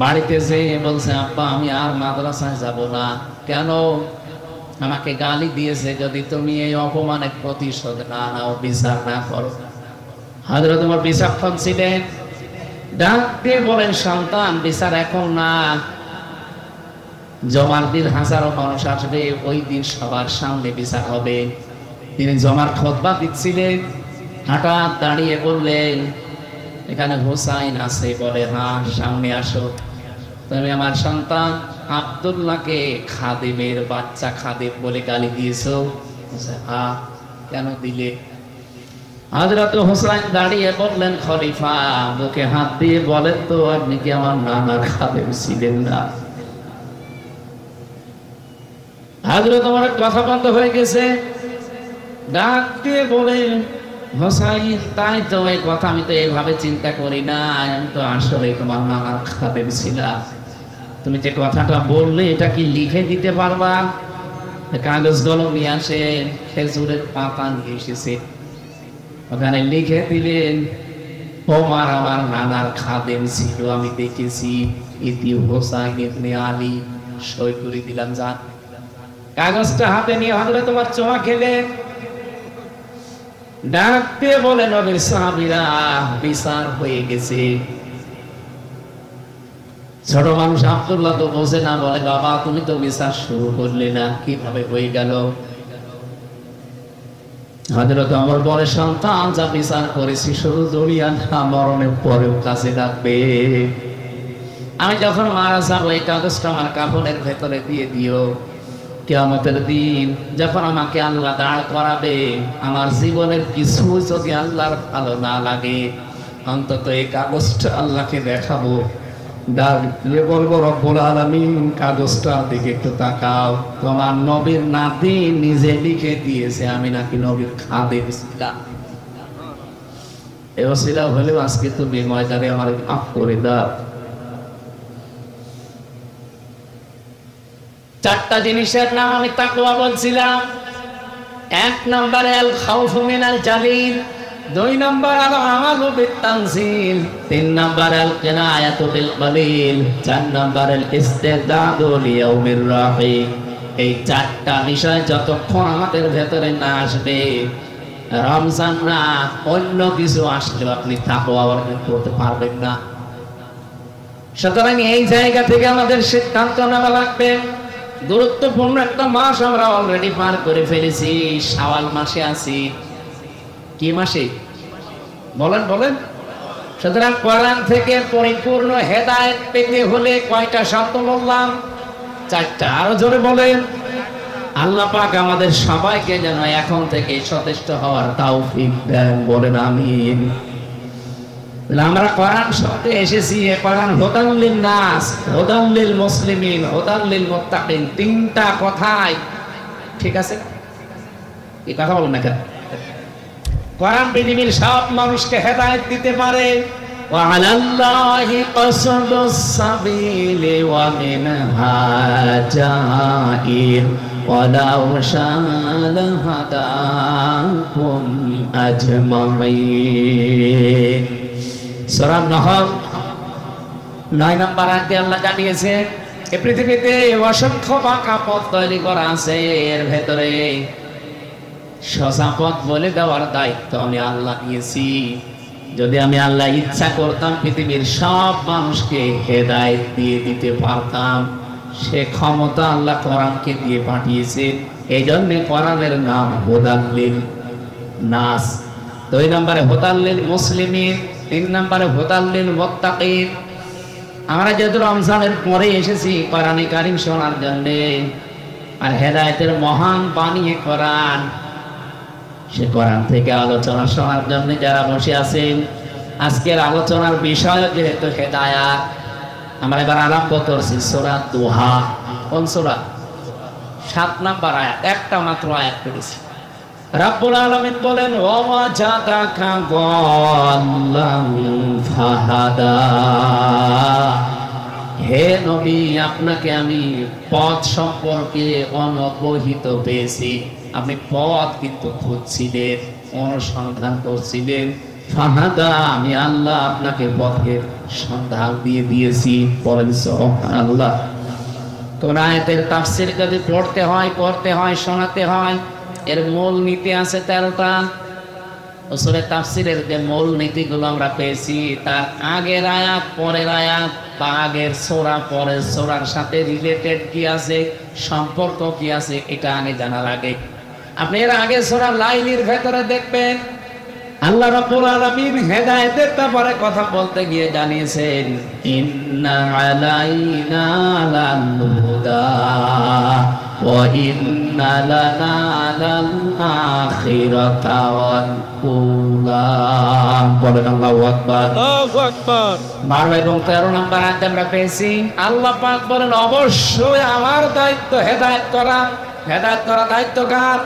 বাড়িতে যেয়ে বলছে, আব্বা আমি আর মাদ্রাসায় যাব না। কেন? আমাকে গালি দিয়েছে, যদি তুমি এই অপমানের প্রতিশোধ না নাও, বিচার না করো। হযরত ওমর বিচক্ষণ ছিলেন, ডাক দিয়ে বলেন, সন্তান বিচার এখন না, জমার দিন হাজারো মানুষ আসবে, ওই দিন সবার সামনে বিচার হবে। তিনি জমার খুতবা দিচ্ছিলেন, হঠাৎ দাঁড়িয়ে বললেন, এখানে হুসাইন আছে? বলে হ্যাঁ, সামনে আসো। তুমি আমার সন্তান আব্দুল্লাহকে খাদেমের বাচ্চা, খাদেম বলে গালি দিয়েছো? হ্যাঁ। কেন দিলে? হযরত হুসাইন দাঁড়িয়ে বললেন, খলিফা বুকে হাত দিয়ে বলেন তো, আপনি কি আমার নানার খাদেম ছিলেন না? হযরত ওমরের কথা বন্ধ হয়ে গেছে। ডাক দিয়ে বলেন, হুসাইন তাই তো, এই কথা আমি তো এইভাবে চিন্তা করি না, আমি তো আসলে তোমার নানার খাদেম ছিলাম। তুমি যে কথাটা বললে এটা কি লিখে দিতে পারবা? কাগজ কলম নিয়ে আসেন, খেজুরের পাতা নিয়ে এসেছে, ওখানে লিখে দিলেন, ওমর আমার নানার খাদেম ছিল, আমি দেখেছি, ইতি হুসাইন ইবনে আলী। সই করে দিলাম। যান। কাগজটা হাতে নিয়ে হযরত ওমর চোমা খেলেন, ডাক দিয়ে বলেন, নবীর সাহাবীরা বিচার হয়ে গেছে। ছোট মানুষ আব্দুল্লাহ তো বোঝে না, বলে বাবা তুমি তো বিচার শুরু করলে না, কিভাবে হয়ে গেল? হযরত ওমর বলে, সন্তান যা বিচার করেছি শুধু দুনিয়া না, মরণের পরেও কাছে লাগবে। আমি যখন মারা যাবো এই কাগজটা আমার কাফনের ভেতরে দিয়ে দিও। কিয়ামতের দিন যখন আমাকে আল্লাহ দাঁড় করাবে, আমার জীবনের কিছু যদি আল্লাহর ভালো না লাগে, অন্তত এই কাগজটা আল্লাহকে দেখাবো, বলবো, রব্বুল আলামিন কাগজটার দিকে একটু তাকাও, তোমার নবীর নাতি নিজে লিখে দিয়েছে আমি নাকি নবীর খাদেম ছিলাম। এই ওসিলা হলেও আজকে তুমি ময়দানে আমার মাফ করে দাও। চারটা জিনিসের নাম আমি তাকওয়া বলছিলাম। এক নম্বরে আল খাউফু মিনাল জালিল, দুই নম্বর আল আমালু বিত-তানজিল, তিন নম্বর আল কিনায়াতু বিল কলিল, চার নম্বর আল ইস্তিদাদু লিয়াউমির রাহিম। এই চারটা বিষয় যতক্ষণ আমাদের ভেতরে না আসবে, রমজান না অন্য কিছু আসলেও আপনি তাকওয়া অর্জন করতে পারবেন না। সুতরাং এই জায়গা থেকে আমাদের সিদ্ধান্ত নেওয়া লাগবে। গুরুত্বপূর্ণ একটা মাস আমরা অলরেডি পার করে ফেলেছি, শাওয়াল মাসে আছি। কি মাসে? বলেন বলেন। সুতরাং কোরআন থেকে পরিপূর্ণ হেদায়েত পেতে হলে কয়টা শর্ত বললাম? চারটা। আরো জোরে বলেন। আল্লাহ পাক আমাদের সবাইকে যেন এখন থেকে সচেষ্ট হওয়ার তৌফিক দেন, বলেন আমিন। আমরা কোরআন শব্দে এসেছি, কোরআন হুদাল লিন-নাস, হুদাল লিল মুসলিমিন, হুদাল লিল মুত্তাকিন, তিনটা কথাই ঠিক আছে। এই কথা বলুন না কেন? কোরআন পৃথিবীর সব মানুষকে হেদায়েত দিতে পারে। ওয়া আলাল্লাহি কাসদুস সাবিলি ওয়া মিনহা জাইর ওয়া লাউ শাআ হাদাকুম আজমাইন। সূরা নাহল 9 নম্বর আয়াতে আল্লাহ জানিয়েছে, এই পৃথিবীতে অসংখ্য বাঁকা পথ তৈরি করা আছে, এর ভেতরে সোজা পথ বলে দেওয়ার দায়িত্ব আমি আল্লাহ নিয়েছি। যদি আমি আল্লাহ ইচ্ছা করতাম পৃথিবীর সব মানুষকে হেদায়েত দিয়ে দিতে পারতাম। সে ক্ষমতা আল্লাহ কোরআনকে দিয়ে পাঠিয়েছে। এই জন্য কোরআনের নাম হুদাল্লিল নাস। 2 নম্বরে হুদাল্লিল মুসলিমিন, 3 নম্বরে হুদাল্লিল মুত্তাকিন। আমরা যেহেতু রমজানের পরে এসেছি কোরআনে কারিম শোনার জন্য, আর হেদায়েতের মহান বাণী কোরআন, সে কোরআন থেকে আলোচনা শোনার জন্য যারা বসে আছেন, আজকের আলোচনার বিষয় যেহেতু হেদায়াত, আমরা এবার আরম্ভ করছি সূরা দুহা। কোন সূরা? 7 নম্বর আয়াত, একটা মাত্র আয়াত করেছি। রব্বুল আলামিন বলেন, ওয়া জাদাকা গাল্লাম ফাহাদা। হে নবী, আপনাকে আমি পথ সম্পর্কে অনবহিত পেয়েছি। আপনি পথ কিন্তু খুঁজছিলেন, অনুসন্ধান করছিলেন। ফাহাদা, আমি আল্লাহ আপনাকে পথের সন্ধান দিয়ে দিয়েছি। বলেন সুবহানাল্লাহ। কোন আয়াতের তাফসীর যদি পড়তে হয়, শোনাতে হয়, এর মূল নীতি আছে 13টা। উসুলে তাফসীরের যে মূল নীতিগুলো আমরা পেয়েছি, তার আগের আয়াত, পরের আয়াত, বা আগের সূরা পরের সূরার সাথে রিলেটেড কি আছে, সম্পর্ক কি আছে, এটা আগে জানার আগে আপনি এর আগে সূরা লাইলের ভেতরে দেখবেন আল্লাহ রাব্বুল আলামিন হেদায়েতের ব্যাপারে কথা বলতে গিয়ে জানিয়েছেন, ইন্না আলাইনা লাল হুদা ওয়া ইন্না লানা লাল আখিরাতা ওয়াল উলা। বলেন আল্লাহু আকবার। আল্লাহু আকবার। 12 এবং 13 নম্বর আয়াতে আমরা পেয়েছি আল্লাহ পাক বলেন, অবশ্যই আমার দায়িত্ব হেদায়েত করা। হেদায়েত করা দায়িত্ব কার?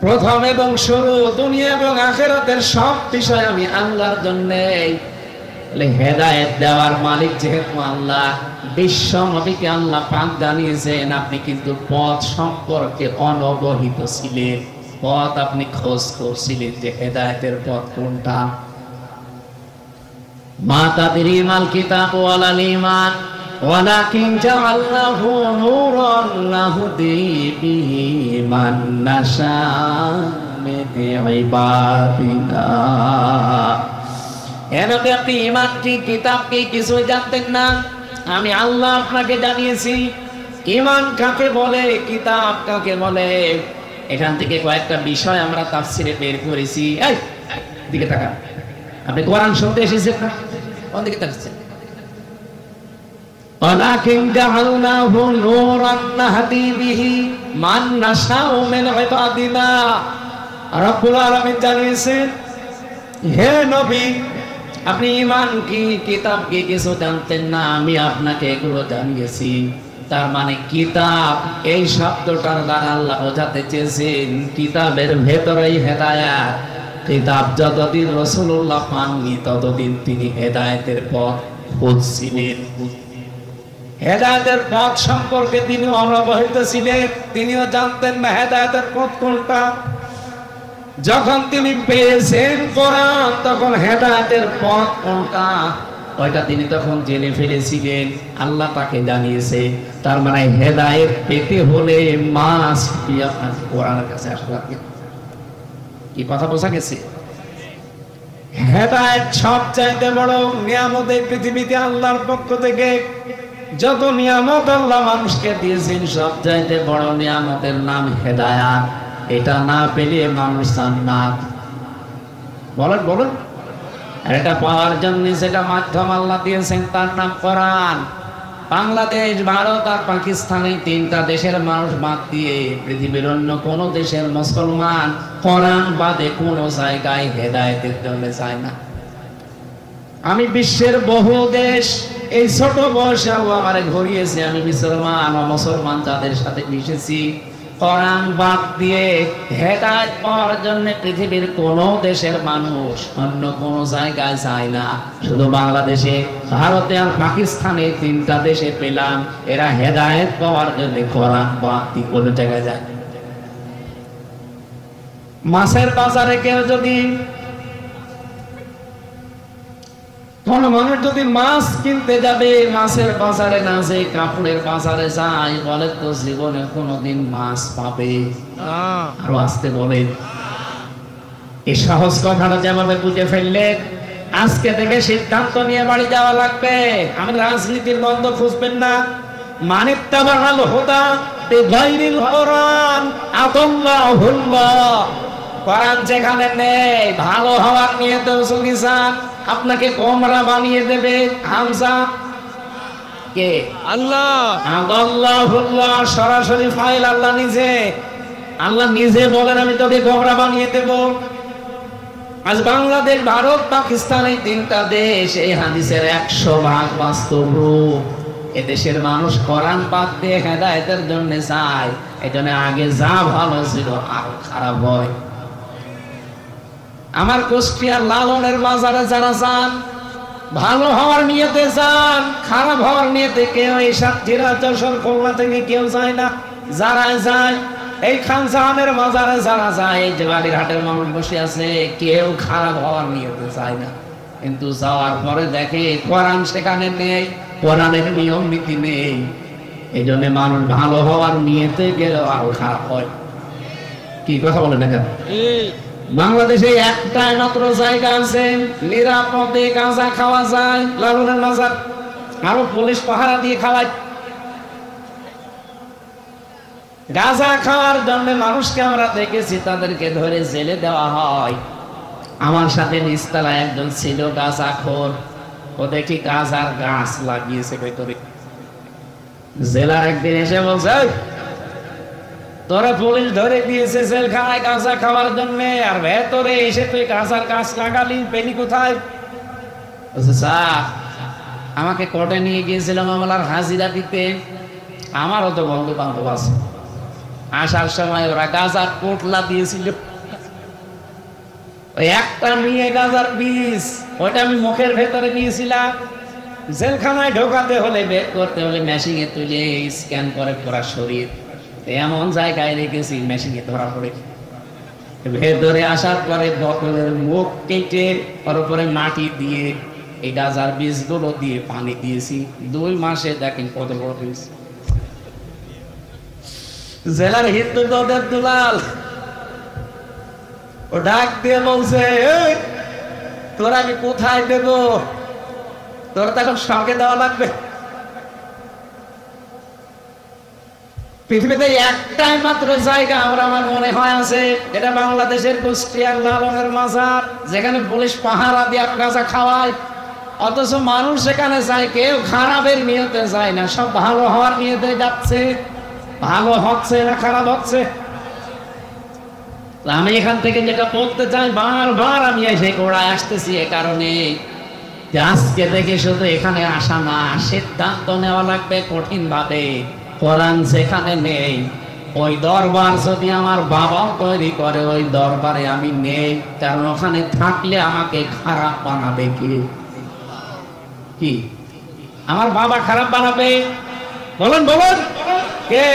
প্রথম এবং শুরু, দুনিয়া এবং আখিরাতের সব বিষয় আমি আল্লাহর জন্য। হেদায়েত দেওয়ার মালিক যেহেতু আল্লাহ, বিশ্ব নবীকে আল্লাহ পাক জানিয়েছেন আপনি কিন্তু পথ সম্পর্কে অনবহিত ছিলেন, পথ আপনি খোঁজ করছিলেন যে হেদায়েতের পথ কোনটা। মা তাদরি মাল কিতাব ওয়ালাল ঈমান ওয়ালাকিন জাআলনাহু নূরান নাহদি বিহি মান নাশা মিন ইবাদিনা। এরকম আপনি ঈমান কি, কিতাব কি কিছুই জানতেন না, আমি আল্লাহ আপনাকে জানিয়েছি। ঈমান কাকে বলে, কিতাব কাকে বলে, এখান থেকে কয়েকটা বিষয় আমরা তাফসীরে বের করেছি। এই দিকে তাকান, আপনি কোরআন শুনতে এসেছেন না? কোন দিকে তাকাচ্ছেন? ওয়ালাকিন জাআলনাহু নূরান নাহদি বিহি মান নাশাউ মিন ইবাদিনা। রব্বুল আলামিন জানিয়েছেন, হে নবী, আপনি ঈমান কি, কিতাব কি কিছু জানতেন না, আমি আপনাকে এগুলো জানিয়েছি। তার মানে কিতাব, এই শব্দটার দ্বারা আল্লাহ বোঝাতে চেয়েছেন কিতাবের ভেতরেই হেদায়েত। কিতাব যতদিন রাসূলুল্লাহ পাননি ততদিন তিনি হেদায়েতের পথ খুঁজছিলেন। হেদায়েতের পথ সম্পর্কে তিনি অনবহিত ছিলেন, তিনিও জানতেন না হেদায়েতের পথ কোনটা। যখন তিনি পেয়েছেন কোরআন, তখন হেদায়েতের পথ কোনটা ওইটা তিনি তখন জেনে ফেলেছিলেন, আল্লাহ তাকে জানিয়েছে। তার মানে হেদায়েত পেতে হলে মাস্ট বি আপনার কোরআনের কাছে আসা লাগে। কি কথা বোঝা গেছে? হেদায়েত সবচাইতে বড় নিয়ামত এই পৃথিবীতে আল্লাহর পক্ষ থেকে। যত নিয়ামত আল্লাহ মানুষকে দিয়েছেন, সবচাইতে বড় নিয়ামতের নাম হেদায়েত। এটা না পেলে মানুষ জান্নাত। বলেন বলেন। আর এটা পাওয়ার জন্য যেটা মাধ্যম আল্লাহ দিয়েছেন তার নাম কোরআন। বাংলাদেশ, ভারত আর পাকিস্তানে 3টা দেশের মানুষ বাদ দিয়ে পৃথিবীর অন্য কোন দেশের মুসলমান কোরআন বাদে কোনো জায়গায় হেদায়েতের জন্য যায় না। আমি বিশ্বের বহু দেশ এই ছোট বয়সে আমারে ঘুরিয়েছি, আমি মুসলমান যাদের সাথে মিশেছি, কোরআন বাদ দিয়ে হেদায়েত পাওয়ার জন্য পৃথিবীর কোন দেশের মানুষ অন্য কোন জায়গায় যায় না। শুধু বাংলাদেশে, ভারতে আর পাকিস্তানে 3টা দেশে পেলাম এরা হেদায়েত পাওয়ার জন্য কোরআন বাদ দিয়ে কোন জায়গায় যায়। মাছের বাজারে কেউ যদি কোন মানুষ যদি মাছ কিনতে যাবে, মাছের বাজারে না যে কাপড়ের বাজারে যায়, বলে তো জীবনে কোনোদিন মাছ পাবে? আরো আসতে বলেন। এই সহজ কথাটা যেভাবে বুঝে ফেললেন, আজকে থেকে সিদ্ধান্ত নিয়ে বাড়ি যাওয়া লাগবে। আমি রাজনীতির দ্বন্দ্ব খুঁজবেন না। মানিত্তাবাল হুদা বিগাইরিল কোরআন আদাল্লাহুল্লাহ। কোরআন যেখানে নেই, ভালো হওয়ার নিয়তে চলে যান, আপনাকে গোমরা বানিয়ে দেবে। হামজা কে? আল্লাহ। আদাল্লাহুল্লাহ সরাসরি ফাইল আল্লাহ নিজে। আল্লাহ নিজে বলেন আমি তোকে গোমরা বানিয়ে দেব। আজ বাংলাদেশ, ভারত, পাকিস্তান এই তিনটা দেশ এই হাদিসের 100% বাস্তব রূপ। এদেশের মানুষ কোরআন বাদ দিয়ে হেদায়েতের জন্য চায়, এই জন্য আগে যা ভালো ছিল আরো খারাপ হয়। আমার কুষ্টিয়ার লালনের বাজারে যারা যান, ভালো হওয়ার নিয়তে যান, খারাপ হওয়ার নিয়তে কেউ এই সাতক্ষীরা, যশোর, খুলনা থেকে কেউ যায় না। যারা যায় এই খান সাহানের বাজারে যারা যায়, এই যে বালিরহাটের মানুষ বসে আছে, কেউ খারাপ হওয়ার নিয়তে যায় না। কিন্তু যাওয়ার পরে দেখে কোরআন সেখানে নেই, কোরআনের নিয়ম নীতি নেই। এই জন্য মানুষ ভালো হওয়ার নিয়তে গেলেও আরো খারাপ হয়। কি কথা বলে দেখেন, বাংলাদেশে একটাই মাত্র জায়গা আছে নিরাপদে গাঁজা খাওয়া যায়, লালনের মাজার। আরো পুলিশ পাহারা দিয়ে খাওয়ায়। গাঁজা খাওয়ার জন্য মানুষকে আমরা দেখেছি, তাদেরকে ধরে জেলে দেওয়া হয়। আমার সাথে নিচতলায় একজন ছিল গাঁজাখোর, ও দেখি গাঁজার গাছ লাগিয়েছে ভেতরে। জেলার একদিন এসে বলছে, তোরা পুলিশ ধরে দিয়েছে জেলখানায় গাঁজা খাওয়ার জন্য, আর ভেতরে এসে তুই গাঁজার গাছ লাগালি, পেলি কোথায়? স্যার, আমাকে কোর্টে নিয়ে গিয়েছিল মামলার হাজিরা দিতে। আমারও তো বন্ধু বান্ধব আছে, আসার সময় ওরা গাঁজার পোটলা দিয়েছিল। ওই একটা নিয়ে গাঁজার বীজ, ওইটা আমি মুখের ভেতরে নিয়েছিলাম। জেলখানায় ঢোকাতে হলে, বের করতে হলে মেশিনে তুলে স্ক্যান করে পুরা শরীর, এমন জায়গায় রেখেছি মেশিনে ধরা পড়ে। ভেতরে আসার পরে বোতলের মুখ কেটে ওর উপরে মাটি দিয়ে এই গাঁজার বীজগুলো দিয়ে পানি দিয়েছি। 2 মাসে দেখেন কত বড় হয়েছে। জেলার হিন্দু দলের দুলাল ও ডাক দিয়ে বলছে, তোরা আমি কোথায় দেব? তোরা তো এখন সঙ্গে দেওয়া লাগবে। পৃথিবীতে একটাই মাত্র জায়গা আমার মনে হয় আছে, এটা বাংলাদেশের কুষ্টিয়ার লালনের মাজার, যেখানে পুলিশ পাহারা দিয়ে গাঁজা খাওয়ায়। অথচ মানুষ সেখানে যায়, কেউ খারাপের নিয়তে যায় না, সব ভালো হওয়ার নিয়তে যাচ্ছে। ভালো হচ্ছে না খারাপ হচ্ছে? আমি এখান থেকে যেটা বলতে চাই, বারবার আমি এসে গোড়ায় আসতেছি এ কারণে, আজকে থেকে শুধু এখানে আসা না, সিদ্ধান্ত নেওয়া লাগবে কঠিন ভাবে। কোরআন যেখানে নেই, ওই দরবার যদি আমার বাবাও তৈরি করে, ওই দরবারে আমি নেই, কারণ ওখানে থাকলে আমাকে খারাপ বানাবে। কি আমার বাবা খারাপ বানাবে? বলুন বলুন, কে?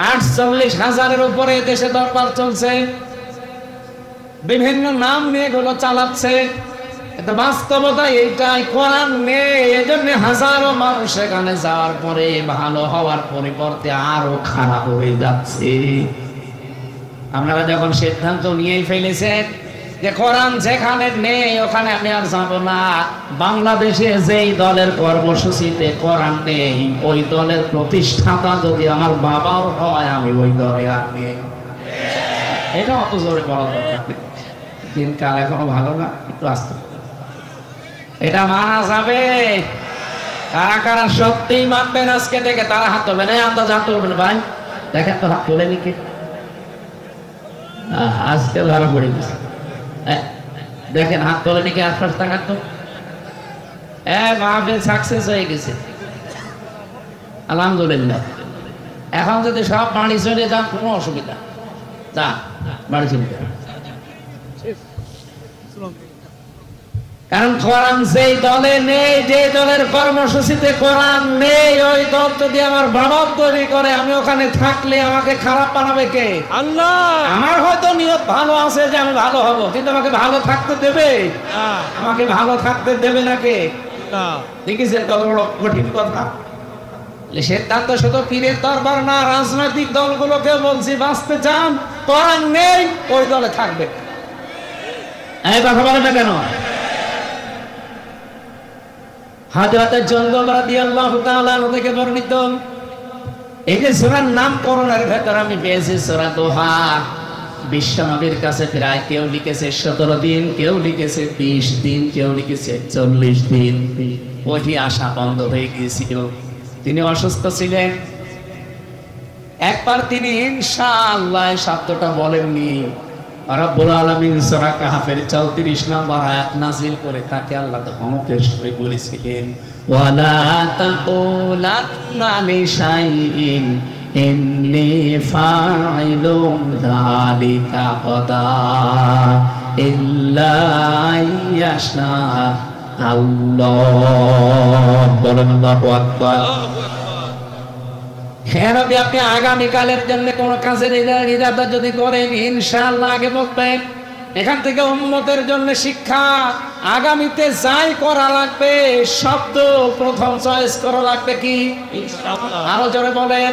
48,000-এর উপরে দেশে দরবার চলছে, বিভিন্ন নাম নিয়ে এগুলো চালাচ্ছে। কিন্তু বাস্তবতা এইটাই, কোরআন নেই, এজন্য হাজারো মানুষ সেখানে যাওয়ার পরে ভালো হওয়ার পরিবর্তে আরো খারাপ হয়ে যাচ্ছে। আপনারা যখন সিদ্ধান্ত নিয়েই ফেলেছেন যে কোরআন যেখানে নেই ওখানে আমি আর যাব না, বাংলাদেশে যেই দলের কর্মসূচিতে কোরআন নেই, ওই দলের প্রতিষ্ঠাতা যদি আমার বাবাও হয়, আমি ওই দলে আর নেই। এটা অত জোরে বলা দরকার, দিনকাল এখনো ভালো না, একটু আসতে। এটা মানা যাবে। কারা কারা সত্যিই মানবেন আজকে থেকে, তারা হাত তুলবেন। আন্দাজ হাত তুলবেন ভাই, দেখেন তো হাত তুলে নিকে। আজকে ধরা পড়ে গেছে, দেখেন হাত তোলে নাকি আশপাশ টাকা তো মাহফিল সাকসেস হয়ে গেছে, আলহামদুলিল্লাহ। এখন যদি সব বাড়ি চলে যান কোনো অসুবিধা, যা বাড়ি চলে যান। কারণ কোরআন যেই দলে নেই, যে দলের কর্মসূচিতে কোরআন নেই, ওই দল যদি আমার বাবা তৈরি করে, আমি ওখানে থাকলে আমাকে খারাপ বানাবে কে? আল্লাহ। আমার হয়তো নিয়ত ভালো আছে যে আমি ভালো হব, কিন্তু আমাকে ভালো থাকতে দেবে? আমাকে ভালো থাকতে দেবে না কে? দেখেছেন কত বড় কঠিন কথা। সিদ্ধান্ত শুধু পীরের দরবার না, রাজনৈতিক দলগুলোকে বলছি, বাঁচতে চান কোরআন নেই, ওই দলে থাকবে। এই কথা বলে না কেন? হযরত জুনদুব রাদিয়াল্লাহু তাআলা আনহু থেকে বর্ণিত, এই যে সূরার নামকরণের ভেতর আমি পেয়েছি সূরা দোহা। বিশ্ব নবীর কাছে প্রায় কেউ লিখেছে 17 দিন, কেউ লিখেছে 20 দিন, কেউ লিখেছে 40 দিন। ওহি আশা বন্ধ হয়ে গিয়েছিল। তিনি অসুস্থ ছিলেন। একবার তিনি ইনশাআল্লাহ শব্দটা বলেননি। রব্বুল আলামিন সূরা কাহফের 34 নম্বর আয়াত নাযিল করে তাকে আল্লাহ ধমকের সুরে বলেছিলেন, ওয়ালা তাকুলান্না লিশাইইন ইন্নী ফাইলুন যালিকা গাদা ইল্লা ইয়াশা আল্লাহ। বলেন আল্লাহু আকবার। হ্যাঁ নবী, আপনি আগামীকালের জন্য কোন কাজের ইরাদা যদি করেন, ইনশাআল্লাহ আগে বলবেন। এখান থেকে উম্মতের জন্য শিক্ষা, আগামীতে যাই করা লাগবে শব্দ প্রথম চয়েস করা লাগবে কি? আরো জোরে বলেন।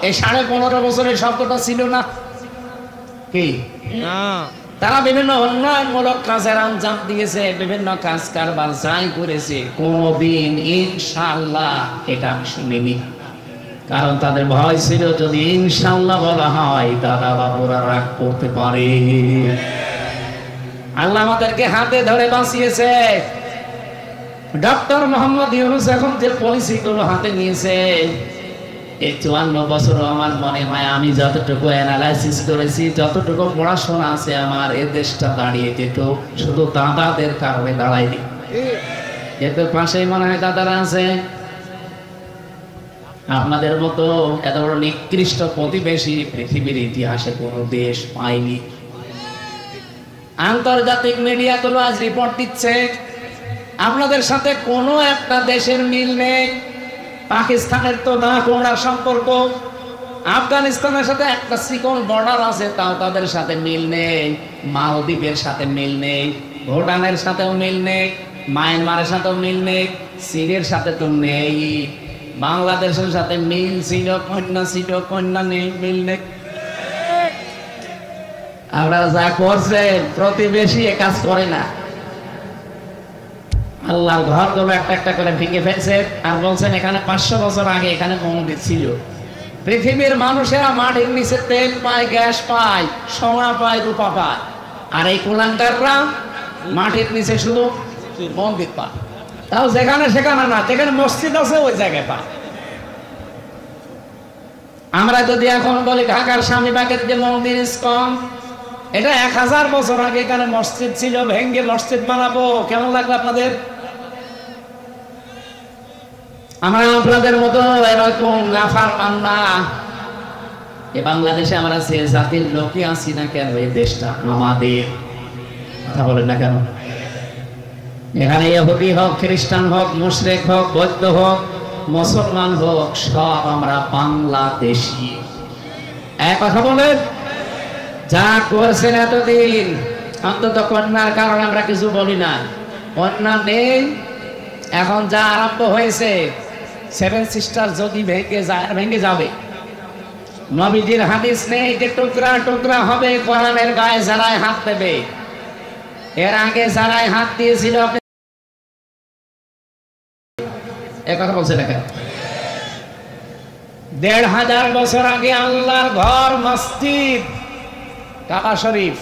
এই 15.5 বছরের শব্দটা ছিল না কি? তারা বিভিন্ন উন্নয়নমূলক কাজের আঞ্জাম দিয়েছে, বিভিন্ন কাজ কারবার যাই করেছে, কোনদিন ইনশাআল্লাহ এটা আমি শুনিনি। কারণ তাদের ভয় ছিল যদি ইনশাআল্লাহ বলা হয় দাদা বাবুরা রাগ করতে পারে। আল্লাহ আমাদেরকে হাতে ধরে বাঁচিয়েছে। ডক্টর মোহাম্মদ ইউনূস এখন যে পলিসিগুলো হাতে নিয়েছে, এই 54 বছর আমার মনে হয় আমি যতটুকু অ্যানালাইসিস করেছি, যতটুকু পড়াশোনা আছে আমার, এ দেশটা দাঁড়িয়ে যেত শুধু দাদাদের কারণে দাঁড়ায়নি। যেহেতু পাশেই মনে হয় দাদারা আছে। আপনাদের মতো এত বড় নিকৃষ্ট প্রতিবেশী পৃথিবীর ইতিহাসে কোনো দেশ পায়নি। আন্তর্জাতিক মিডিয়াগুলো আজ রিপোর্ট দিচ্ছে আপনাদের সাথে কোনো একটা দেশের মিল নেই। পাকিস্তানের তো না কোনটা সম্পর্ক, আফগানিস্তানের সাথে একটা চিকন বর্ডার আছে, তাও তাদের সাথে মিল নেই। মালদ্বীপের সাথে মিল নেই, ভুটানের সাথেও মিল নেই, মায়ানমারের সাথেও মিল নেই, সিরিয়ার সাথে তো নেই। বাংলাদেশের সাথে মিল ছিল, কন্যা নেই, মিল নেই। আপনারা যা করছেন, প্রতিবেশী এ কাজ করে না। আল্লাহর ঘরগুলো একটা একটা করে ভেঙে ফেলছে আর বলছেন এখানে 500 বছর আগে এখানে মন্দির ছিল। পৃথিবীর মানুষেরা মাটির নিচে তেল পায়, গ্যাস পায়, সোনা পায়, রূপা পায়, আর এই কুলাঙ্গাররা মাটির নিচে শুধু মন্দির পায়। তাও যেখানে সেখানে না, যেখানে মসজিদ আছে ওই জায়গায় পায়। আমরা যদি এখন বলি ঢাকার স্বামীবাগের যে মন্দির ইসকন, এটা 1000 বছর আগে এখানে মসজিদ ছিল, ভেঙ্গে মসজিদ বানাবো, কেমন লাগলো আপনাদের? আমরা আপনাদের মতো এরকম গাফার বান্দা। এ বাংলাদেশে আমরা সে জাতির লোকই আছি না কেন, এই দেশটা আমাদের। কথা বলেন না কেন? এখানে ইহুদি হোক, খ্রিস্টান হোক, মুশরিক হোক, বৌদ্ধ হোক, মুসলমান হোক, সব আমরা বাংলাদেশি। এক কথা বলেন, যা করছেন এতদিন, অন্তত কন্যার কারণে আমরা কিছু বলি না। কন্যা নেই, এখন যা আরম্ভ হয়েছে, 7 সিস্টার যদি ভেঙে যাবে। নবীজির হাদিস নেই যে টুকরা টুকরা হবে, কোরআনের গায়ে যারাই হাত দেবে। এর আগে যারাই হাত দিয়েছিল, কথা বলছে না কেন? 1500 বছর আগে আল্লাহর ঘর মসজিদ কাবা শরীফ,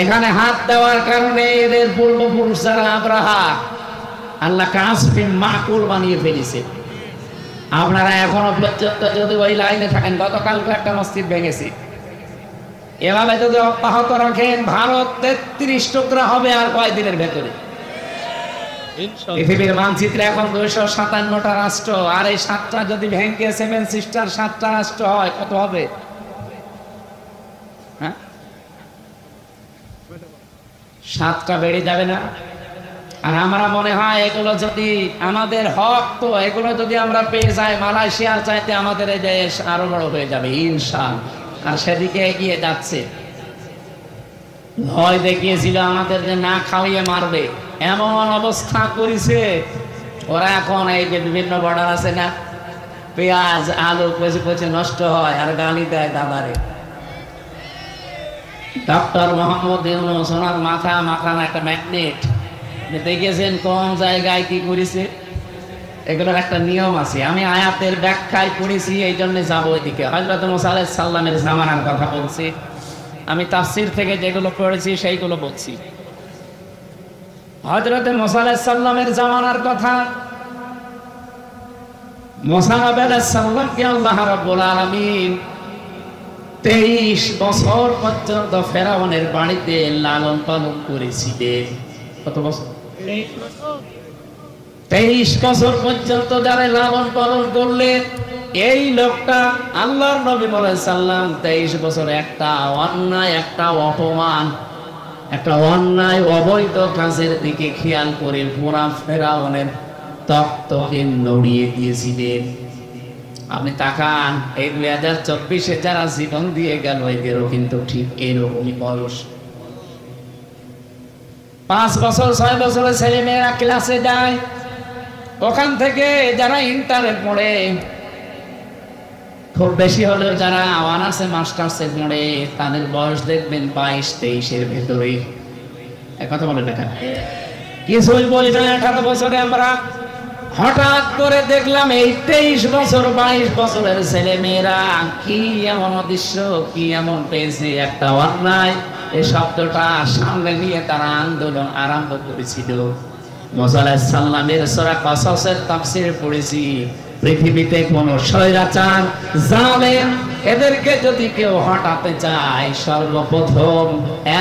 এখানে হাত দেওয়ার কারণে এদের পূর্বপুরুষ যারা আব্রাহা, আল্লাহ কাসফি মাকুল বানিয়ে ফেলেছে। আপনারা এখনো পর্যন্ত যদি ওই লাইনে থাকেন, গতকালকে একটা মসজিদ ভেঙেছি, এভাবে যদি অব্যাহত রাখেন, ভারত 33 টুকরা হবে আর কয়েকদিনের ভেতরে। পৃথিবীর মানচিত্রে এখন 257টা রাষ্ট্র, আর এই 7টা যদি ভেঙে 7 সিস্টার 7টা রাষ্ট্র হয়, কত হবে? হ্যাঁ, 7টা বেড়ে যাবে না? আর আমরা মনে হয় এগুলো যদি আমাদের হক, তো এগুলো যদি আমরা পেয়ে যাই, মালয়েশিয়ার চাইতে আমাদের এই দেশ আরো বড় হয়ে যাবে ইনশাআল্লাহ। আর সেদিকে এগিয়ে যাচ্ছে। ভয় দেখিয়েছিল আমাদের যে না খাওয়িয়ে মারবে, এমন অবস্থা করেছে ওরা। এখন এই যে বিভিন্ন বর্ডার আছে না, পেঁয়াজ আলু পচে পচে নষ্ট হয় আর গালি দেয় দাদারে। ডক্টর মোহাম্মদ ইউনূস ওনার মাথা একটা ম্যাগনেট, দেখেছেন কোন জায়গায় কি করেছে। এগুলোর একটা নিয়ম আছে, আমি আয়াতের ব্যাখ্যায় পড়েছি, এই জন্য যাবো ওইদিকে। হযরত মুসা আলাইহিস সালামের জামানার কথা বলছি আমি, তাফসীর থেকে যেগুলো পড়েছি সেইগুলো বলছি। হযরত মুসা আলাইহিস সালামের জামানার কথা। মুসা আলাইহিস সালামকে আল্লাহ রাব্বুল আলামিন 23 বছর পর্যন্ত ফেরাউনের বাড়িতে লালন পালন করেছিলেন। কত বছর? 23 বছর পর্যন্ত যারা লালন পালন করলেন, এই লোকটা আল্লাহর নবী সাল্লাম 23 বছর একটা অন্যায়, একটা অপমান, একটা অন্যায় অবৈধ কাজের দিকে খেয়াল করে পুরা ফেরাউনের তক্তকে নড়িয়ে দিয়েছিলেন। আপনি তাকান, এই 2024-এ যারা জীবন দিয়ে গেল এদেরও কিন্তু ঠিক এরকমই বয়স। 5 বছর 6 বছরের ছেলে মেয়েরা ক্লাসে যায়, ওখান থেকে যারা ইন্টারে পড়ে, খুব বেশি হলেও যারা অনার্সে মাস্টার্সে পড়ে, তাদের বয়স দেখবেন 22-23-এর ভেতরে। কথা বলে দেখা কিছুই বলি না। 18 বছরে আমরা হঠাৎ করে দেখলাম এই 23 বছর 22 বছরের ছেলে মেয়েরা কি এমন দৃশ্য, কি এমন পেয়েছে, একটা অন্যায় এই শব্দটা সামনে নিয়ে তারা আন্দোলন আরম্ভ করেছিল। মুসা আলাইহিস সালামের সূরা কাসাসের তাফসীর পড়েছি, পৃথিবীতে কোন স্বৈরাচার জালেম এদেরকে যদি কেউ হটাতে চায়, সর্বপ্রথম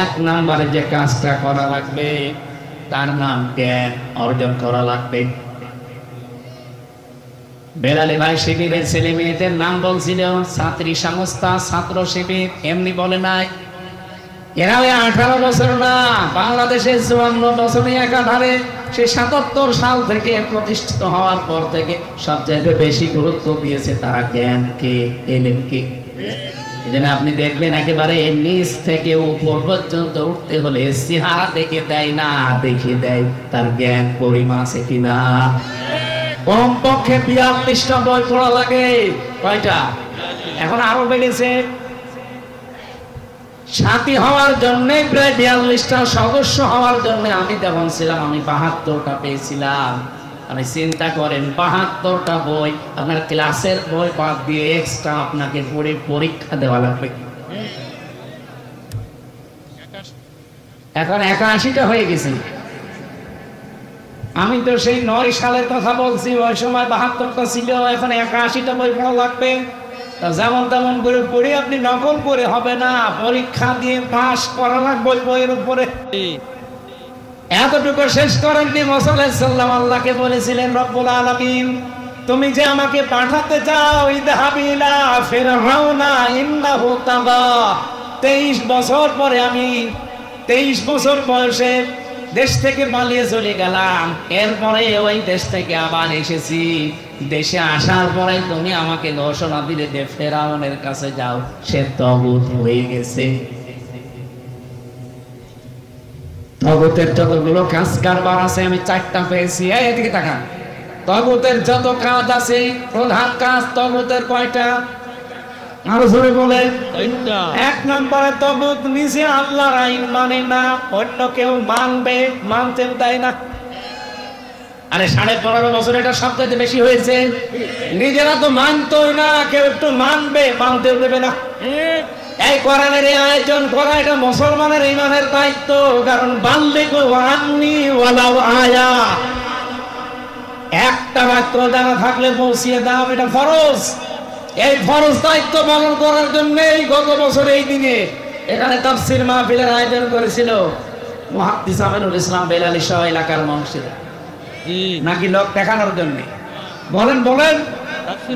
1 নম্বরে যে কাজটা করা লাগবে তার নাম জ্ঞান অর্জন করা লাগবে। বেলালে ভাই শিবিরের ছেলে মেয়েদের নাম বলছিল ছাত্রী সংস্থা, ছাত্র শিবির, এমনি বলে নাই। এরা 18 বছর না, বাংলাদেশের 54 বছরে একাধারে সে 77 সাল থেকে প্রতিষ্ঠিত হওয়ার পর থেকে সবচেয়ে বেশি গুরুত্ব দিয়েছে তারা জ্ঞানকে, এলেমকে। এজন্য আপনি দেখবেন একেবারে নিচ থেকে উপর পর্যন্ত উঠতে হলে চেহারা দেখে দেয় না, দেখে দেয় তার জ্ঞান পরিমাণ আছে কিনা। কমপক্ষে 42টা বই পড়া লাগে। কয়টা? এখন আরো বেড়েছে। সাথী হওয়ার জন্য প্রায় 42টা, সদস্য হওয়ার জন্য আমি যখন ছিলাম আমি 72টা পেয়েছিলাম। আপনি চিন্তা করেন, 72টা বই আপনার ক্লাসের বই বাদ দিয়ে এক্সট্রা আপনাকে পড়ে পরীক্ষা দেওয়া লাগবে। এখন 81টা হয়ে গেছে। আমি তো সেই 9 সালের কথা বলছি, ওই সময় 72টা ছিল, এখন 81টা বই পড়া লাগবে। যেমন তেমন করে পড়ে আপনি নকল করে হবে না, পরীক্ষা দিয়ে পাস করা লাগবে বইয়ের উপরে। এতটুকু শেষ করেননি মুসা আলাইহিস সালাম আল্লাহকে বলেছিলেন, রব্বুল আলামিন তুমি যে আমাকে পাঠাতে চাও, ইযহাবি ইলা ফিরআউনা ইন্নাহু তাগা। 23 বছর পরে আমি 23 বছর বয়সে দেশ থেকে পালিয়ে চলে গেলাম, এরপরে ওই দেশ থেকে আবার এসেছি। দেশে আসার পরে তুমি আমাকে ঘোষণা দিলে যে ফেরাউনের কাছে যাও, সে তাগুত হয়ে গেছে। তাগুতের যতগুলো কাজ কারবার আছে আমি 4টা পেয়েছি। এদিকে তাকান, তাগুতের যত কাজ আছে, প্রধান কাজ তাগুতের কয়টা? আরো জোরে বলেন। 1 নম্বরে তাগুত নিজে আল্লাহর আইন মানে না, অন্য কেউ মানতে দেয় না। আরে 15.5 বছর এটা সবচেয়ে বেশি হয়েছে। নিজেরা তো মানতোই না, কেউ একটু মানতেও দেবে না। এই কোরআনের আয়োজন করা এটা মুসলমানের ইমানের দায়িত্ব। কারণ বাল্লিগু আন্নি ওয়ালাউ আয়া, একটা মাত্র জানা থাকলে পৌঁছিয়ে দাও, এটা ফরজ। এই ফরজ দায়িত্ব পালন করার জন্যই গত বছর এই দিনে এখানে তাফসীর মাহফিলের আয়োজন করেছিল মুহাদ্দিস আমিনুল ইসলাম বেলালী সহ এলাকার মানুষেরা। নাকি লোক দেখানোর জন্য? বলেন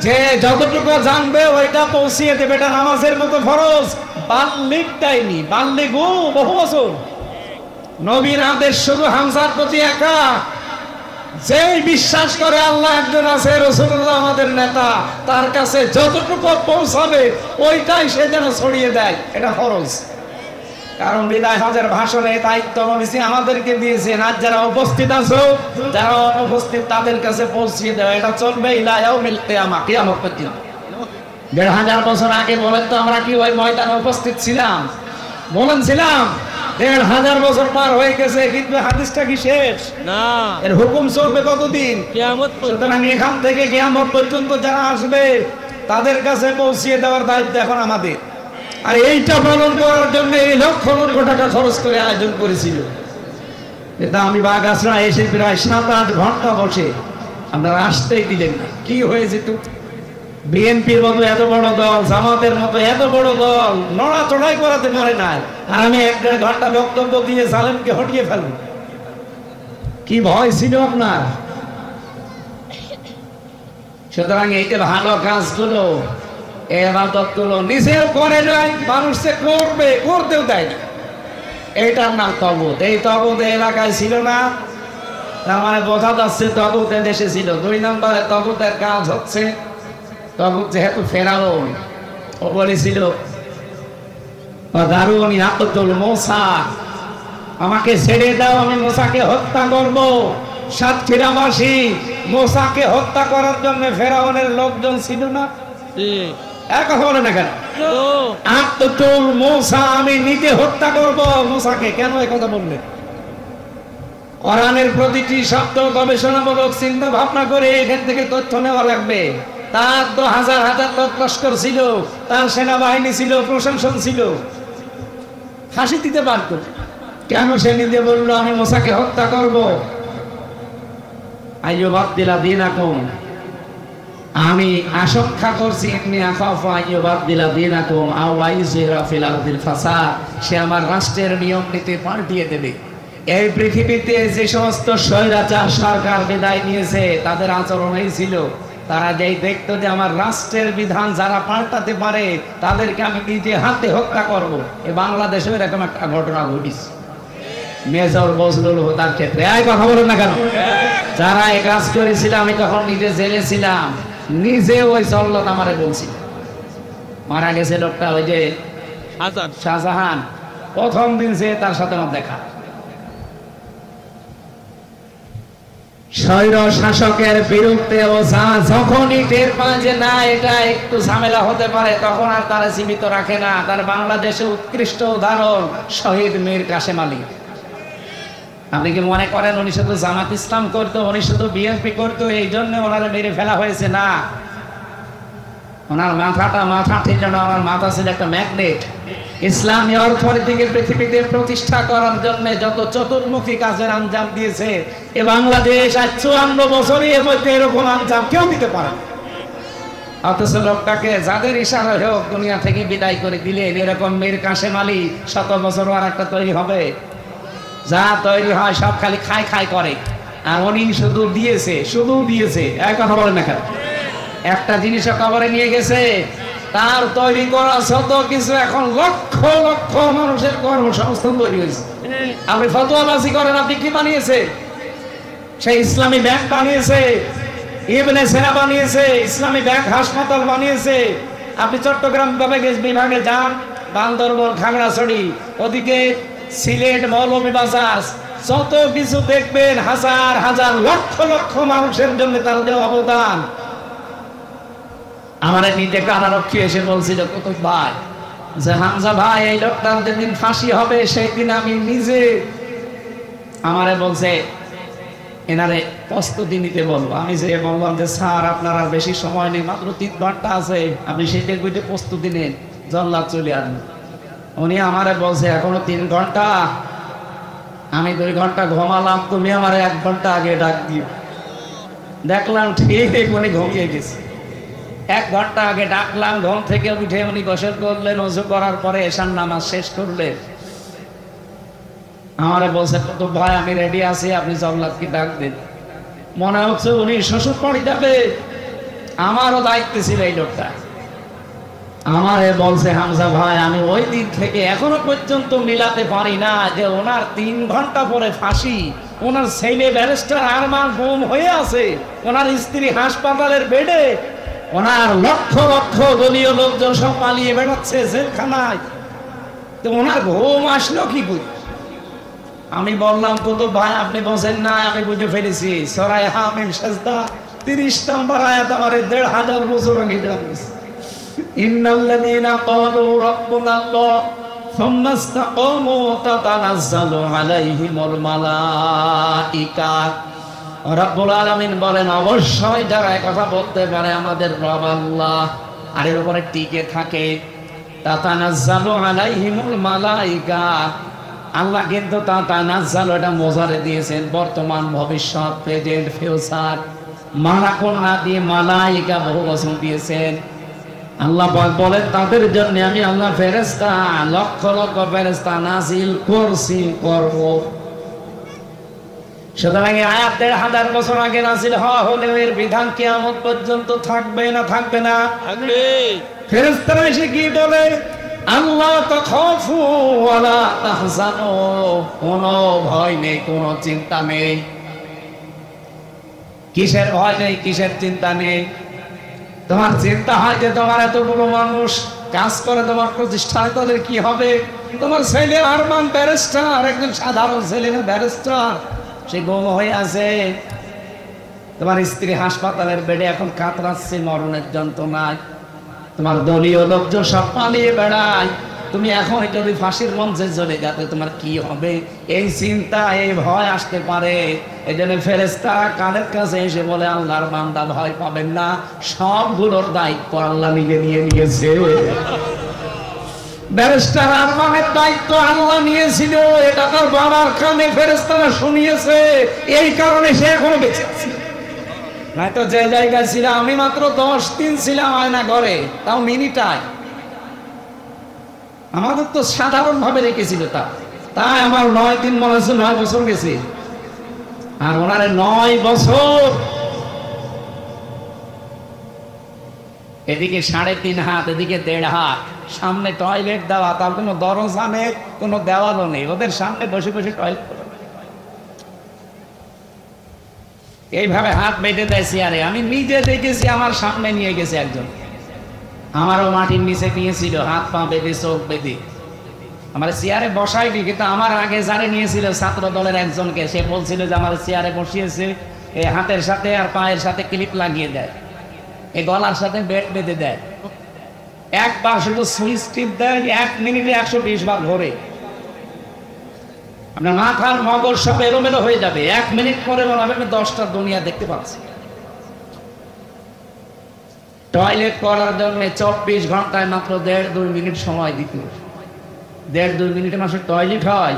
যে যতটুকু জানবে ওইটা পৌঁছিয়ে দেবে, এটা নামাজের মতো ফরজ। বাল্লিগ টাইনি, বাল্লিগু বহু বছর, নবীর আদেশ শুধু হামজার প্রতি একা। যেই বিশ্বাস করে আল্লাহ একজন আছে, রাসূলুল্লাহ আমাদের নেতা, তার কাছে যতটুকু পৌঁছাবে ওইটাই সে যেন ছড়িয়ে দেয়, এটা ফরজ। কারণ বিদায় হজের ভাষণে দায়িত্ব নবীজি আমাদেরকে দিয়েছেন, আজ যারা উপস্থিত আছো, যারা অনুপস্থিত তাদের কাছে পৌঁছিয়ে দেওয়া, এটা চলবে ইলা ইয়াউমিল কিয়ামা, কিয়ামত পর্যন্ত। ১৫০০ বছর আগে বলেন তো আমরা কি ওই ময়দানে উপস্থিত ছিলাম? বলেন ছিলাম? ১৫০০ বছর পার হয়ে গেছে, কিন্তু হাদিসটা কি শেষ না? এর হুকুম চলবে কতদিন? কিয়ামত পর্যন্ত। সুতরাং এখান থেকে কিয়ামত পর্যন্ত যারা আসবে তাদের কাছে পৌঁছিয়ে দেওয়ার দায়িত্ব এখন আমাদের। আর এইটা পালন করার জন্য এই লক্ষ লক্ষ টাকা খরচ করে আয়োজন করেছিল। এটা আমি বাগাছড়া এসে প্রায় ৭-৮ ঘন্টা বসে, আপনারা আসতেই দিলেন না। কি হয়েছে? তো বিএনপির মতো এত বড় দল, জামাতের মতো এত বড় দল নড়াচড়াই করাতে পারে না, আর আমি ১-১.৫ ঘন্টা বক্তব্য দিয়ে সালেমকে হটিয়ে ফেলব। কি ভয় ছিল আপনার? সুতরাং এইটা ভালো কাজগুলো, ইবাদতগুলো নিজের করে নাই, মানুষকে করবে, করতেও দেয় না। এইটার নাম তাগুত। এই তাগুত এলাকায় ছিল না, তার মানে বোঝা যাচ্ছে তাগুত দেশে ছিল। ২ নম্বরে তাগুতের কাজ হচ্ছে, তাগুত যেহেতু ফেরাউন, ও বলেছিল দারুনি আততুল মূসা, আমাকে ছেড়ে দাও, আমি মূসাকে হত্যা করব। সাতক্ষীরাবাসী মূসাকে হত্যা করার জন্য ফেরাউনের লোকজন ছিল না? কথা বলে না কেন? আততুল মূসা, আমি নিজে হত্যা করব মূসাকে। কেন এই কথা বললেন? কোরআনের প্রতিটি শব্দ গবেষণামূলক চিন্তা ভাবনা করে এখান থেকে তথ্য নেওয়া লাগবে। তার তো হাজার হাজার লোক লস্কর ছিল, তার সেনাবাহিনী ছিল, প্রশাসন ছিল, ফাঁসি দিতে পারত। কেন সে নিজে বলল আমি মূসাকে হত্যা করব? আইয়ুবাদদিলা দীনাকুম, আমি আশঙ্কা করছি, এমনি আখাফু আইয়ুবাদদিলা দীনাকুম আও আইয়ুযহিরা ফিল আরদিল ফাসাদ, সে আমার রাষ্ট্রের নিয়ম নীতি পাল্টিয়ে দেবে। এই পৃথিবীতে যে সমস্ত স্বৈরাচার সরকার বিদায় নিয়েছে তাদের আচরণ এই ছিল, তারা যেই দেখতো যে আমার রাষ্ট্রের বিধান যারা পাল্টাতে পারে তাদেরকে আমি নিজে হাতে হত্যা করব। এই বাংলাদেশে এরকম একটা ঘটনা ঘটেছে মেজর বজলুল হুদার ক্ষেত্রে। এই কথা বলেন না কেন? যারা এই কাজ করেছিল, আমি তখন নিজে জেলে ছিলাম, নিজে ওই চল্লত আমারে বলছি। মারা গেছে লোকটা, ওই যে শাহজাহান, প্রথম দিন সে তার সাথে আমার দেখা। স্বৈর শাসকের বিরুদ্ধে ও যখনই টের পায় যে না এটা একটু ঝামেলা হতে পারে, তখন আর তারা জীবিত রাখে না। তার বাংলাদেশে উৎকৃষ্ট উদাহরণ শহীদ মীর কাসেম আলী। আপনি কি মনে করেন উনি শুধু জামাত ইসলাম করতো, উনি শুধু বিএনপি করতো এই জন্য ওনারা মেরে ফেলা হয়েছে? না, ওনার মাথা ছিল না, ওনার মাথা ছিল একটা ম্যাগনেট। ইসলামী অর্থনীতিকে পৃথিবীতে প্রতিষ্ঠা করার জন্য যত চতুর্মুখী কাজের আঞ্জাম দিয়েছে এ বাংলাদেশ আজ ৫৪ বছরই এর মধ্যে এরকম আঞ্জাম কেউ দিতে পারে। অথচ লোকটাকে যাদের ইশারা হোক দুনিয়া থেকে বিদায় করে দিলেন। এরকম মীর কাসেম আলী ১০০ বছর আর একটা তৈরি হবে? যা তৈরি হয় সব খালি খাই খাই করে, আর উনি শুধু দিয়েছে। এক কথা বলেন না কেন? একটা জিনিসও কবরে নিয়ে গেছে, তার তৈরি করা শত কিছু এখন লক্ষ লক্ষ মানুষের কর্মসংস্থান তৈরি হয়েছে। আপনি ফতোয়াবাজি করেন, আপনি কি বানিয়েছে? সেই ইসলামী ব্যাংক বানিয়েছে, ইবনে সিনা বানিয়েছে, ইসলামী ব্যাংক হাসপাতাল বানিয়েছে। আপনি চট্টগ্রাম বিভাগে যান, বান্দরবন, খাগড়াছড়ি, ওদিকে সিলেট, মৌলভীবাজার, যত কিছু দেখবেন হাজার হাজার লক্ষ লক্ষ মানুষের জন্য তার দেওয়া অবদান। আমার নিজে কারারক্ষী এসে বলছিল কুতুব ভাই যে হামজা ভাই এই লোকটার যেদিন ফাঁসি হবে সেই দিন আমি নিজে, আমারে বলছে এনারে প্রস্তুতি নিতে বলবো। আমি যে বললাম যে স্যার আপনার আর বেশি সময় নেই, মাত্র ৩ ঘন্টা আছে, আপনি সেইটার বইতে প্রস্তুতি নেন, জল্লাদ চলে আসবেন। উনি আমারে বলছে এখনো ৩ ঘন্টা। আমি ২ ঘন্টা ঘুমালাম, তুমি আমার ১ ঘন্টা আগে ডাক দিও। দেখলাম ঠিক উনি ঘুমিয়ে গেছে। ১ ঘন্টা আগে ডাকলাম, ঘুম থেকে উঠে উনি গোসল করলেন, ওযু করার পরে এশার নামাজ শেষ করলেন। আমারে বলছে কুতুব ভাই আমি রেডি আছি, আপনি জল্লাদকে ডাক দিন। মনে হচ্ছে উনি শ্বশুর বাড়ি যাবে। আমারও দায়িত্ব ছিল এই লোকটা। আমারে বলছে হামজা ভাই, আমি ওই দিন থেকে এখনো পর্যন্ত মিলাতে পারি না যে ওনার 3 ঘন্টা পরে ফাঁসি, ওনার ছেলে ব্যারিস্টার আরমান গুম হয়ে আছে, ওনার স্ত্রী হাসপাতালের বেডে, ওনার লক্ষ লক্ষ দলীয় লোকজন সব পালিয়ে বেড়াচ্ছে জেলখানায়, তো ওনার ঘুম আসলো কি করে? আমি বললাম তো ভাই আপনি বলছেন না, আমি বুঝে ফেলেছি। সূরা হামিম সাজদা 30 নম্বর আয়াত আমার 1500 বছর আগে জানিয়েছে। ইন্নাল্লাযীনা ক্বালু রাব্বুনাল্লাহ সুম্মা ইসতাকামু তাতানাজ্জালু আলাইহিমুল মালাইকা। রব্বুল আলামিন বলেন অবশ্যই যারা কথা বলতে পারে আমাদের রব আল্লাহ আর এর উপরে টিকে থাকে, তাতানাজ্জালু আলাইহিমুল মালাইকা। আল্লাহ কিন্তু তাতানাজ্জালু এটা মোজারে দিয়েছেন, বর্তমান ভবিষ্যৎ প্রেজেন্ট ফিউচার, মালাকুন না দিয়ে মালাইকা বহু বচন দিয়েছেন। আল্লাহ পাক বলেন তাদের জন্য আমি আল্লাহ ফেরেশতা লক্ষ লক্ষ ফেরেশতা নাজিল করছি করব। সুতরাং এই আয়াত 1500 বছর আগে নাজিল হওয়া হলেও এর বিধান কিয়ামত পর্যন্ত থাকবে না থাকবে না? থাকবে। ফেরেশতারা এসে কি বলে? আল্লাহ তাখাফু ওয়ালা তাহজানু, কোনো ভয় নেই, কোনো চিন্তা নেই। কিসের ভয় নেই, কিসের চিন্তা নেই? তোমার চিন্তা হয় যে তোমার এতগুলো মানুষ কাজ করে, তোমার প্রতিষ্ঠানে তাদের কি হবে? তোমার ছেলে আরমান ব্যারিস্টার, একজন সাধারণ ছেলে ব্যারিস্টার, সে গুম হয়ে আছে। তোমার স্ত্রী হাসপাতালের বেডে এখন কাতরাচ্ছে মরণের যন্ত্রণায়। তোমার দলীয় লোকজন সব পালিয়ে বেড়ায়। তুমি এখন যদি ফাঁসির মঞ্চে চলে যাতে তোমার কি হবে, এই চিন্তা এই ভয় আসতে পারে। এই জন্য ফেরেশতা কানের কাছে এসে বলে আল্লাহর বান্দা ভয় পাবেন না, সবগুলোর দায়িত্ব আল্লাহ নিজে নিয়ে নিয়েছে। ব্যারিস্টার আরমানের দায়িত্ব আল্লাহ নিয়েছিল, এটা তার বাবার কানে ফেরেশতারা শুনিয়েছে, এই কারণে সে এখনো বেঁচে আছে। নয়তো যে জায়গায় ছিলাম আমি মাত্র 10 দিন ছিলাম আয়না ঘরে, তাও মিনিটায়। আমাদের তো সাধারণ ভাবে রেখেছিল, তাই আমার 9 দিন মনে হচ্ছে 9 বছর গেছে, আর ওনারে 9 বছর। এদিকে 3.5 হাত, এদিকে 1.5 হাত, সামনে টয়লেট দেওয়া, তার কোনো দরজা নেই, কোনো দেওয়ালও নেই, ওদের সামনে বসে বসে টয়লেট। এইভাবে হাত বেঁধে দেয় চেয়ারে। আমি নিজে দেখেছি, আমার সামনে নিয়ে গেছে একজন, আমারও মাটির নিচে নিয়েছিল, হাত পা বেঁধে চোখ বেঁধে আমার চেয়ারে বসাইনি। কিন্তু আমার আগে যারে নিয়েছিল ছাত্র দলের একজনকে, সে বলছিল যে আমার চেয়ারে বসিয়েছে, এই হাতের সাথে আর পায়ের সাথে ক্লিপ লাগিয়ে দেয়, এই গলার সাথে বেল্ট বেঁধে দেয়, একবার শুধু সুইচ টিপ দেয়, 1 মিনিটে 120 বার ঘোরে। আপনার মাথার মগজ সব এলোমেলো হয়ে যাবে, 1 মিনিট পরে মনে হবে আমি 10টা দুনিয়া দেখতে পাচ্ছি। টয়লেট করার জন্য 24 ঘন্টায় মাত্র 1.5-2 মিনিট সময় দিত। 1.5-2 মিনিটে মাত্র টয়লেট হয়।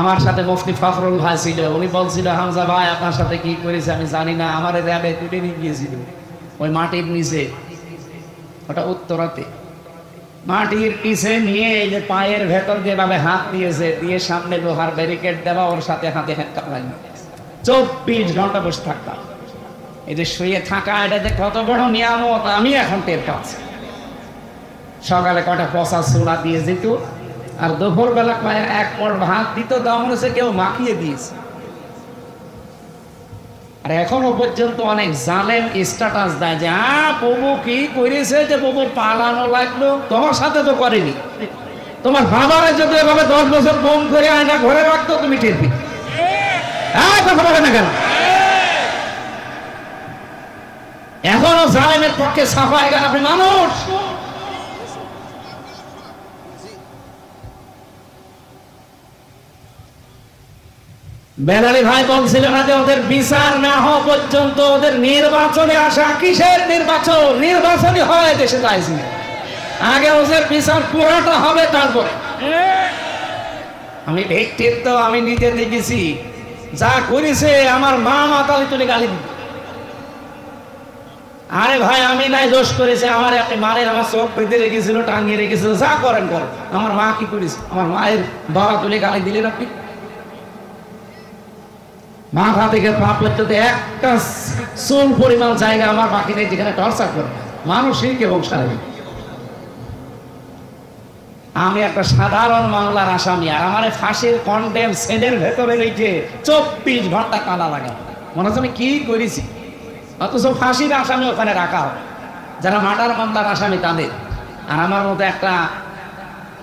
আমার সাথে মুফতি ফখরুল ভাই ছিল, উনি বলছিল হামজা ভাই আপনার সাথে কি করেছে আমি জানি না, আমার র্যাবে তুলে নিয়ে গিয়েছিল ওই মাটির নিচে, ওটা উত্তরাতে। মাটির পিছে নিয়ে এই যে পায়ের ভেতর যেভাবে হাত দিয়েছে, দিয়ে সামনে লোহার ব্যারিকেড দেওয়া, ওর সাথে হাতে হাত কামড়ানো, 24 ঘন্টা বসে থাকতাম। এই যে শুয়ে থাকা, এটা যে কত বড় নিয়ামত আমি এখন টের পাচ্ছি। সকালে কটা পচা চূড়া দিয়ে যেত, আর দুপুর বেলা পায়ে 1 পট ভাত দিত, তা মনে হচ্ছে কেউ মাখিয়ে দিয়েছে। আর এখনো পর্যন্ত অনেক জালেম স্ট্যাটাস দেয় যে প্রভু কি করেছে, যে প্রভুর পালানো লাগলো, তোমার সাথে তো করেনি। তোমার বাবারে যদি এভাবে 10 বছর বোম করে আয়না ঘরে রাখতো তুমি টের পেতে। কথা বলে না কেন? এখনো জালেমের পক্ষে সাফাই গান আপনি মানুষ। বেলালি ভাই বলছিল না যে ওদের বিচার না হওয়া পর্যন্ত ওদের নির্বাচনে আসা। কিসের নির্বাচন? নির্বাচনই হয় দেশে চাইছি, আগে ওদের বিচার পুরোটা হবে তারপরে। আমি ভিক্টিম তো, আমি নিজে দেখেছি যা করেছে। আমার মা মাতালি তুলে গালি দিত, আরে ভাই আমি নাই দোষ করেছে, আমার আপনি মারের, আমার চোখ বেঁধে রেখেছিল, টাঙিয়ে রেখেছিল, যা করেন করেন। আমার মা কি করেছে? আমার মায়ের বাবা তুলে গালি দিলেন আপনি। মাথা থেকে পা পর্যন্ত একটা চুল পরিমাণ জায়গা আমার বাকি নেই যেখানে টর্চার করে, মানসিক এবং শারীরিক। আমি একটা সাধারণ মামলার আসামি, আর আমার ফাঁসির কন্ডেম সেলের ভেতরে রেখে 24 ঘন্টা কালা লাগে, মনে হচ্ছে আমি কি করেছি। অথচ ফাঁসির আসামি ওখানে রাখা হয়, যারা মার্ডার মামলার আসামি তাদের। আর আমার মতো একটা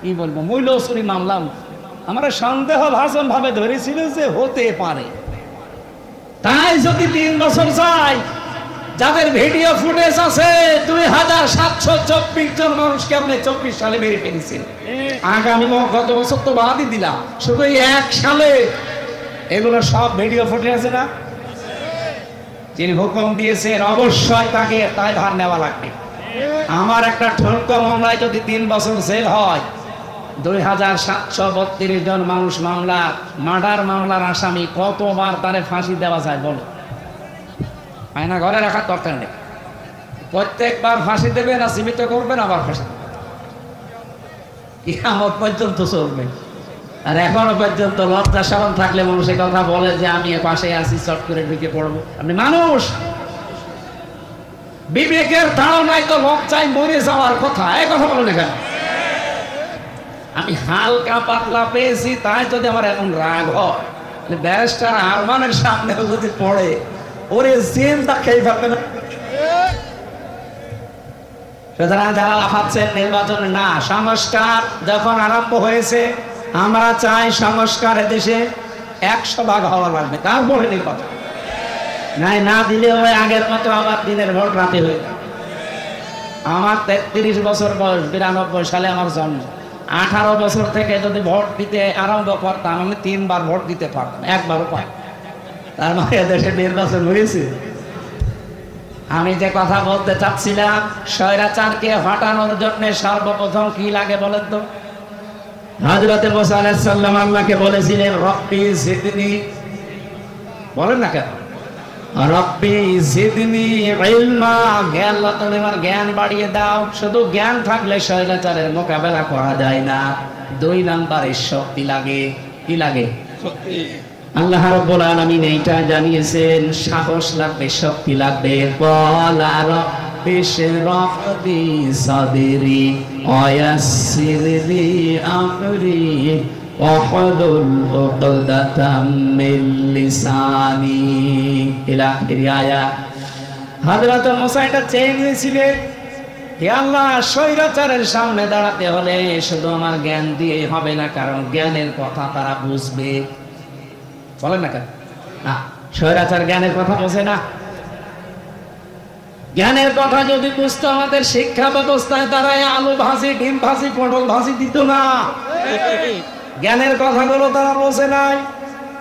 কি বলবো মূল্যচুরি মামলা, আমার সন্দেহ ভাষণ ভাবে ধরেছিল যে হতে পারে। তাই যদি 3 বছর যায়, যাদের ভিডিও ফুটেজ আছে 2724 জন মানুষ কেমনে 24 সালে মেরে ফেলেছিল। আগামী গত বছর তো বাদই দিলাম, শুধু 1 সালে এগুলো সব ভিডিও ফুটেজ আছে না। যিনি হুকুম দিয়েছেন অবশ্যই তাকে তাই ধার নেওয়া লাগবে। আমার একটা ঠুনকো মামলায় যদি 3 বছর জেল হয়, 2732 জন মানুষ মামলা মার্ডার মামলার আসামি, কতবার তারে ফাঁসি দেওয়া যায় বলো? আয়না ঘরে রাখার দরকার নেই, প্রত্যেকবার ফাঁসি দেবে না সীমিত করবেন, আবার ফাঁসি কিয়ামত পর্যন্ত চলবে। আর এখনো পর্যন্ত লজ্জা শরম থাকলে মানুষ এই কথা বলে যে আমি পাশে আছি, চট করে ঢুকে পড়বো। আপনি মানুষ, বিবেকের ধারণায় তো লজ্জায় মরে যাওয়ার কথা, এই কথা বলেন এখানে। আমি হালকা পাতলা পেয়েছি, তাই যদি আমার এখন রাগ হয়, ব্যারিস্টার আরমানের সামনে যদি পড়ে, ওরে জেলটা খেয়ে ফেলবে না। সুতরাং যারা লাফাচ্ছেন নির্বাচনে না, সংস্কার যখন আরম্ভ হয়েছে, আমরা চাই সংস্কার দেশে 100% হওয়া লাগবে, তারপরে নির্বাচন। নাই না দিলে ওই আগের মতো আবার দিনের ভোট রাতে হয়ে যাবে। আমার 33 বছর বয়স, 92 সালে আমার জন্ম। 18 বছর থেকে যদি ভোট দিতে আরম্ভ করতাম, আমি 3 বার ভোট দিতে পারতাম, একবারও পাই। তার মানে দেশে নির্বাচন হয়েছে। আমি যে কথা বলতে চাচ্ছিলাম, স্বৈরাচারকে হটানোর জন্য সর্বপ্রথম কি লাগে বলেন তো? হযরত মুসা আলাইহিস সালাম আল্লাহকে বলেছিলেন রব্বি জিদনি, বলেন না কেন? রব্বি জিদনি ইলমা, জ্ঞান তুমি আমার জ্ঞান বাড়িয়ে দাও। শুধু জ্ঞান থাকলে স্বৈরাচারের মোকাবেলা করা যায় না, 2 নম্বরে শক্তি লাগে। কি লাগে? শক্তি। আল্লাহ রাব্বুল আলামিন এইটা জানিয়েছেন, সাহস লাগবে, শক্তি লাগবে। ক্বালা রাব্বি ইশরাহ লি সাদরি ওয়া ইয়াসসির লি আমরি ওয়াহলুল উকদাতাম মিন লিসানি ইলা আখির আয়াত। হযরত মুসা এটা চেয়ে নিয়েছিলেন, হে আল্লাহ, স্বৈরাচারের সামনে দাঁড়াতে হলে শুধু আমার জ্ঞান দিয়ে হবে না, কারণ জ্ঞানের কথা তারা বুঝবে। বলেন না কেন? না, স্বৈরাচার জ্ঞানের কথা বোঝে না। জ্ঞানের কথা যদি বুঝতো, আমাদের শিক্ষা ব্যবস্থায় তারা আলু ভাজি, ডিম ভাজি, পটল ভাজি দিত না। জ্ঞানের কথাগুলো তারা বোঝে নাই।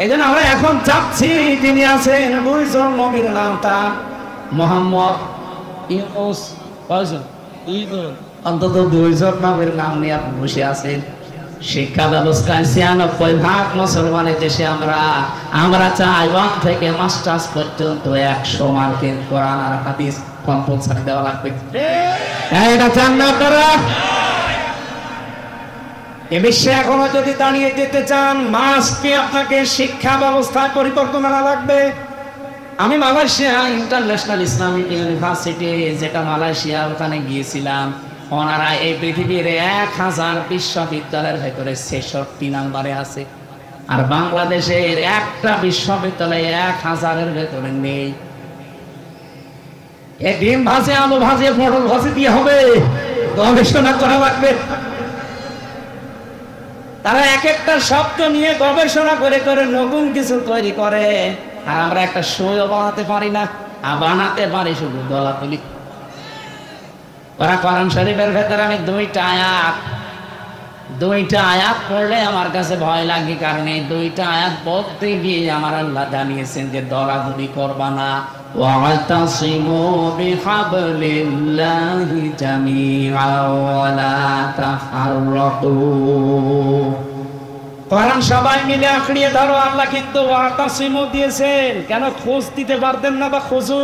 এই জন্য আমরা এখন চাচ্ছি, যিনি আছেন 2 জন নবীর নাম, তা মোহাম্মদ ইউনূস, অন্তত 2 জন নবীর নাম নিয়ে আপনি বসে আছেন। শিক্ষা ব্যবস্থায় 96% মুসলমানের দেশে আমরা চাই 1 থেকে মাস্টার্স পর্যন্ত 100 মার্কের কোরআন আর হাদিস কম্পালসারি দেওয়া লাগবে। এটা চান না আপনারা? এ বিশ্বে এখনো যদি দাঁড়িয়ে যেতে চান, মাস্টকে আপনাকে শিক্ষা ব্যবস্থায় পরিবর্তন আনা লাগবে। আমি মালয়েশিয়া ইন্টারন্যাশনাল ইসলামিক ইউনিভার্সিটি, যেটা মালয়েশিয়া, ওখানে গিয়েছিলাম। ওনারা এই পৃথিবীর 1000 বিশ্ববিদ্যালয়ের ভেতরে 66 নম্বরে আছে, আর বাংলাদেশের একটা বিশ্ববিদ্যালয় 1000-এর ভেতরে নেই। এই ডিম ভাজে, আলু ভাজে, পটল ভাজে দিয়ে হবে? গবেষণা করা লাগবে। তারা এক একটা শব্দ নিয়ে গবেষণা করে করে নতুন কিছু তৈরি করে, আর আমরা একটা সইও বানাতে পারি না। বানাতে পারি শুধু দলাতলি। ওরা কোরআন শরীফের ভেতরে আমি 2টা আয়াত পড়লে আমার কাছে ভয় লাগে, কারণ এই 2টা আয়াত পড়তে গিয়ে আমার আল্লাহ জানিয়েছেন যে দলাদলি করবা না। ওয়াতাসিমু বিহাবলিল্লাহি জামিআন ওয়া লা তাফাররাকু। কোরআন সবাই মিলে আঁকড়িয়ে ধরো, আল্লাহ কিন্তু ওয়াতাসিমু দিয়েছেন। কেন খোঁজ দিতে পারতেন না? বা খোঁজু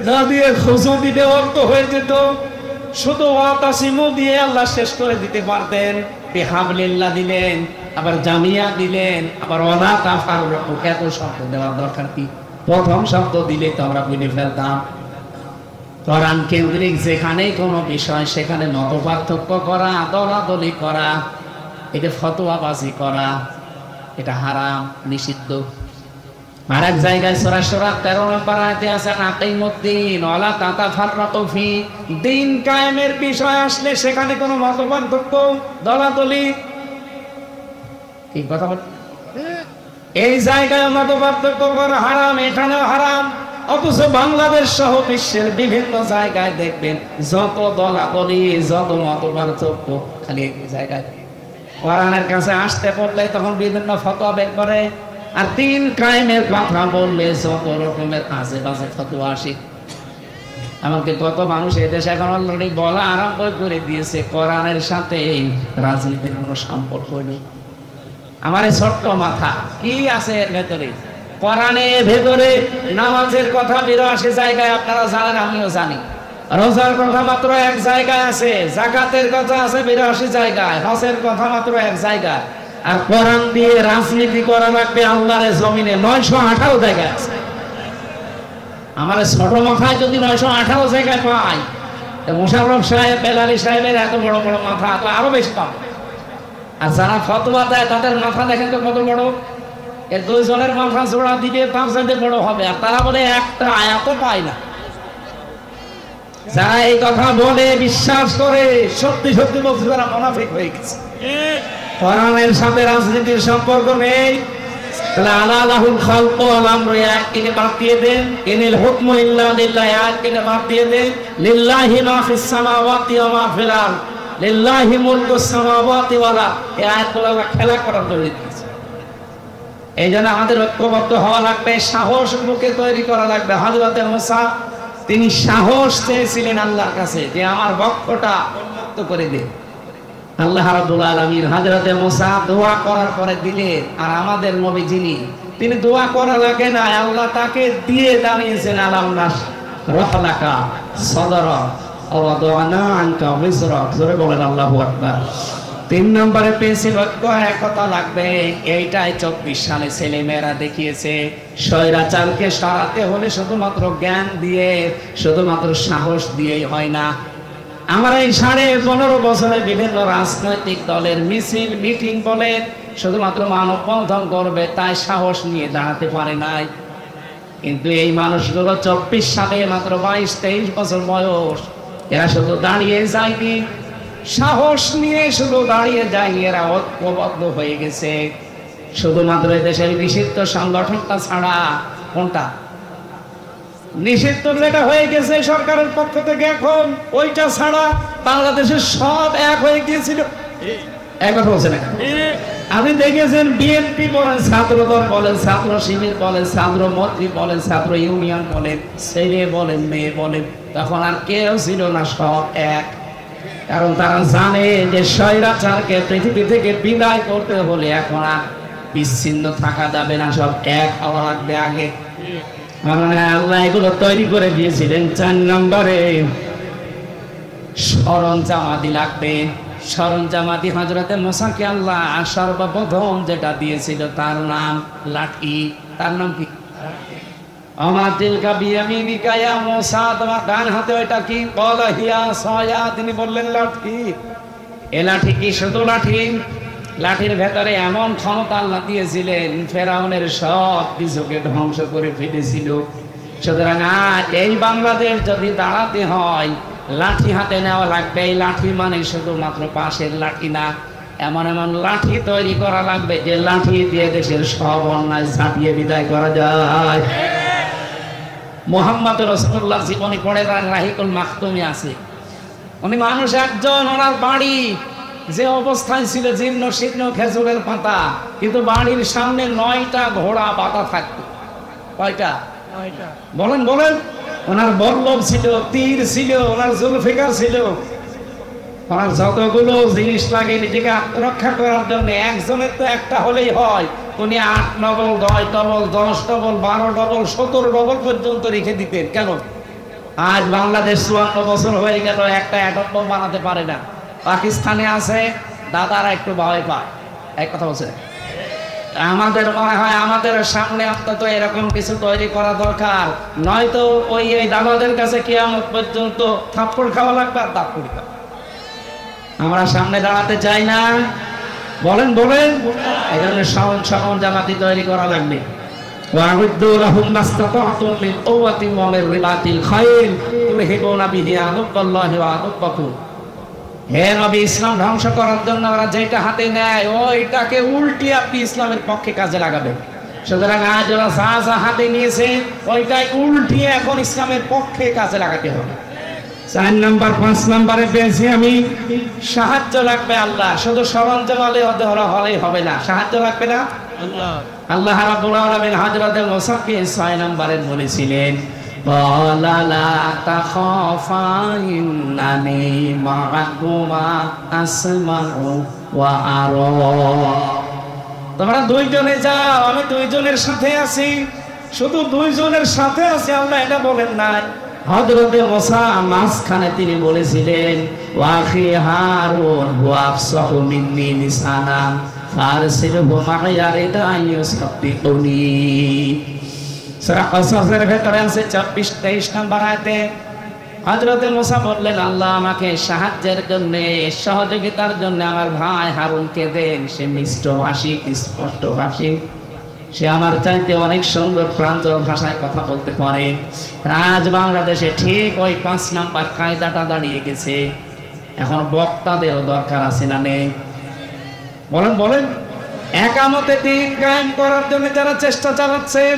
না দিয়ে খুঁজো দিলে অর্থ হয়ে যেত। শুধু ওয়াতাসিমু দিয়ে আল্লাহ শেষ করে দিতে পারতেন। বিহাবলিল্লাহ দিলেন, আবার জামিয়া দিলেন, আবার ওয়ালা তাফাররাকু, এত শব্দ দেওয়ার দরকার কি? প্রথম শব্দ দিলে তো আমরা বুঝে ফেলতাম। কোরআন কেন্দ্রিক যেখানেই কোনো বিষয় সেখানে মত পার্থক্য করা, দলাদলি করা, এটা ফতোয়াবাজি করা, এটা হারাম, নিষিদ্ধ। আর এক জায়গায় সূরা সূরা 13 নম্বর আয়াতে আছে আকিমুদ্দিন ওয়ালা তাতাফাররাকু ফি, দিন কায়েমের বিষয় আসলে সেখানে কোনো মত পার্থক্য, দলাদলি, কি কথা বল, এই জায়গায় মত পার্থক্য করা হারাম, এখানেও হারাম। অথচ বাংলাদেশ সহ বিশ্বের বিভিন্ন জায়গায় দেখবেন যত দলাদলি, যত মত পার্থক্য, খালি এই জায়গায় কোরআনের কাছে আসতে পড়লে তখন বিভিন্ন ফতোয়া বের করে, আর দিন কায়েমের কথা বললে যত রকমের আজে বাজে ফতোয়া আসে। এমনকি কত মানুষ এদেশে এখন অলরেডি বলা আরম্ভ করে দিয়েছে কোরআনের সাথে রাজনীতির কোনো সম্পর্ক নেই। আমার এই ছোট্ট মাথা কি আছে এর ভেতরে? কোরআনের ভেতরে নামাজের কথা 82 জায়গায় আপনারা জানেন, আমিও জানি। রোজার কথা মাত্র এক জায়গায় আছে, যাকাতের কথা আছে 82 জায়গায়, হজের কথা মাত্র এক জায়গায়। আর কোরআন দিয়ে রাজনীতি করা লাগবে আল্লাহর জমিনে 918 জায়গায় আছে। আমার ছোট মাথায় যদি 918 জায়গায় পাই, মোশাররফ সাহেব, বেলালী সাহেবের এত বড় বড় মাথা তো আরো বেশি পাবো। আর যারা ফতোয়া দেয় তাদের মাথা দেখেন তো কত বড়, এর দুইজনের মাথা জোড়া দিবে তার চাইতে বড় হবে, আর তারা বলে একটা আয়াতও পায় না। যারা এই কথা বলে বিশ্বাস করে সত্যি সত্যি বলছে তারা মুনাফিক হয়ে গেছে। কোরআনের সাথে রাজনীতির সম্পর্ক নেই। তাহলে আলাহুল খালক ওয়াল আমরু, আয়াতকে বাদ দিয়ে দেন। ইনিল হুকমু ইল্লা লিল্লাহ, আয়াতকে বাদ দিয়ে দেন। লিল্লাহি মা ফিস সামাওয়াতি ওয়া মা ফিল আরদ, লিল্লাহি মুলকুস সামাওয়াতি ওয়াল আরদ, এই আয়াতগুলো খেলা করার জন্য দিয়েছে। এই জন্য আমাদের ঐক্যবদ্ধ হওয়া লাগবে, সাহস মুখে তৈরি করা লাগবে। হযরত মুসা তিনি সাহস চেয়েছিলেন আল্লাহর কাছে যে আমার বক্ষটা উন্মুক্ত করে দিন। আল্লাহ রাব্বুল আলামিন হযরত মুসা দোয়া করার পরে দিলেন। আর আমাদের নবী যিনি, তিনি দোয়া করা লাগে না, আল্লাহ তাকে দিয়ে দাঁড়িয়েছেন। আলাম নাশরাহ লাকা সাদরাক ওয়া ওয়াদা'না আনকা ওয়িজরাক, জোরে বলেন আল্লাহু আকবার। 3 নম্বরে পেয়েছি ঐক্য, একতা লাগবে। এইটাই 24 সালে ছেলেমেয়েরা দেখিয়েছে। স্বৈরাচারকে সরাতে হলে শুধুমাত্র জ্ঞান দিয়ে, শুধুমাত্র সাহস দিয়েই হয় না। আমরা এই 15.5 বছরে বিভিন্ন রাজনৈতিক দলের মিছিল মিটিং বলে শুধুমাত্র মানববন্ধন করবে তাই সাহস নিয়ে দাঁড়াতে পারে নাই। কিন্তু এই মানুষগুলো 24 সালে মাত্র 22-23 বছর বয়স, এরা শুধু দাঁড়িয়ে যায়নি, সাহস নিয়ে শুধু দাঁড়িয়ে যায়নি, এরা ঐক্যবদ্ধ হয়ে গেছে। শুধুমাত্র দেশের নিষিদ্ধ সংগঠনটা ছাড়া, কোনটা নিষিদ্ধ যেটা হয়ে গেছে সরকারের পক্ষ থেকে, এখন ওইটা ছাড়া বাংলাদেশের সব এক হয়ে গিয়েছিল। একবার বলছে না, আপনি দেখেছেন বিএনপি বলেন, ছাত্রদল বলেন, ছাত্র শিবির বলেন, ছাত্র মন্ত্রী বলেন, ছাত্র ইউনিয়ন বলেন, ছেলে বলেন, মেয়ে বলেন, তখন আর কেউ ছিল না, সব এক। কারণ তারা জানে যে স্বৈরাচারকে পৃথিবী থেকে বিদায় করতে হলে এখন আর বিচ্ছিন্ন থাকা যাবে না, সব এক হওয়া লাগবে আগে। আল্লাহ এগুলো তৈরি করে দিয়েছিলেন। 4 নম্বরে সরঞ্জামাদি লাগবে। সরঞ্জামাদি হযরতে মুসাকে আল্লাহ সর্বপ্রথম যেটা দিয়েছিল তার নাম লাঠি। তার নাম কি? আমা তিলকা বিয়ামিনিকা ইয়া মুসা, তোমার ডান হাতে ওইটা কি? ক্বালা হিয়া সায়া, তিনি বললেন লাঠি। এ লাঠি কি শুধু লাঠি? লাঠির ভেতরে এমন ক্ষমতা আল্লাহ দিয়েছিলেন, ফেরাউনের সব কিছুকে ধ্বংস করে ফেলেছিল। সুতরাং আজ এই বাংলাদেশ যদি দাঁড়াতে হয়, লাঠি হাতে নেওয়া লাগবে। এই লাঠি মানে শুধুমাত্র পাশের লাঠি না, এমন এমন লাঠি তৈরি করা লাগবে যে লাঠি দিয়ে দেশের সব অন্যায় ঝাঁপিয়ে বিদায় করা যায়। মুহাম্মদ রাসূলুল্লাহ জীবনী পড়ে রাহিকুল মাকতুমে আছে। উনি মানুষ একজন, ওনার বাড়ি যে অবস্থায় ছিল জীর্ণ শীর্ণ খেজুরের পাতা, কিন্তু বাড়ির সামনে 9টা ঘোড়া বাঁধা থাকতো। কয়টা? 9টা। বলেন বলেন। ওনার বল্লভ ছিল, তীর ছিল, ওনার জুলফিকার ছিল, ওনার যতগুলো জিনিস লাগে নিজেকে আত্মরক্ষা করার জন্য। একজনের তো একটা হলেই হয়, উনি 8 double, 10 double, 10 double, 12 double, 17 double পর্যন্ত রেখে দিতেন। কেন? আজ বাংলাদেশ 54 বছর হয়ে গেল, একটা অ্যাটম বোম বানাতে পারে না। পাকিস্তানে আছে দাদারা একটু ভয় পায়। এক কথা বলছে, আমাদের মনে হয় আমাদের সামনে অন্তত এরকম কিছু তৈরি করা দরকার, নয়তো ওই এই দাদাদের কাছে কিয়ামত পর্যন্ত থাপ্পড় খাওয়া লাগবে আর থাপ্পড় খাওয়া। আমরা সামনে দাঁড়াতে চাই না, বলেন বলেন। এই জন্য সহন জামাতি তৈরি করা লাগবে। وأعدوا لهم ما استطعتم من قوة ومن رباط الخيل ترهبون به عدو الله وعدوكم। হে নবী, ইসলাম ধ্বংস করার জন্য ওরা যেটা হাতে নেয় ওইটাকে উল্টি আপনি ইসলামের পক্ষে কাজে লাগাবেন। সুতরাং আজ ওরা যা হাতে নিয়েছে ওইটাই উল্টিয়ে এখন ইসলামের পক্ষে কাজে লাগাতে হবে। 4 নাম্বার 5 নাম্বারে পেয়েছি আমি, সাহায্য লাগবে আল্লাহ, শুধু সরঞ্জাম হলেই হবে না, সাহায্য লাগবে না আল্লাহ রাব্বুল আলামিন হযরত মুসাকে 6 নাম্বারে বলেছিলেন, ক্বালা লা তাখাফা ইন্নানি মা'কুমা আসমা'ু ওয়া আরা। তোমরা দুইজনে যাও, আমি দুইজনের সাথে আছি। শুধু দুইজনের সাথে আছি আল্লাহ এটা বলেন নাই। হযরত মুসা মাঝখানে তিনি বলেছিলেন, ওয়া আখি হারুন হুয়া আফসাহু মিন্নি লিসানা ফারসিলহু মা'ইয়া রিদা ইউসাব্বিহুনি। সূরা কাসাসের ভেতরে আছে 24-23 নম্বর আয়াতে হযরত মুসা বললেন, আল্লাহ আমাকে সাহায্যের জন্য, সহযোগিতার জন্য আমার ভাই হারুনকে দেন। সে মিষ্টভাষী, স্পষ্টভাষী, সে আমার চাইতে অনেক সুন্দর প্রাঞ্জল ভাষায় কথা বলতে পারে। আজ বাংলাদেশে ঠিক ওই 5 নাম্বার কায়দাটা দাঁড়িয়ে গেছে। এখন বক্তাদেরও দরকার আছে না নেই? বলেন বলেন। একামতে দিন কায়েম করার জন্য যারা চেষ্টা চালাচ্ছেন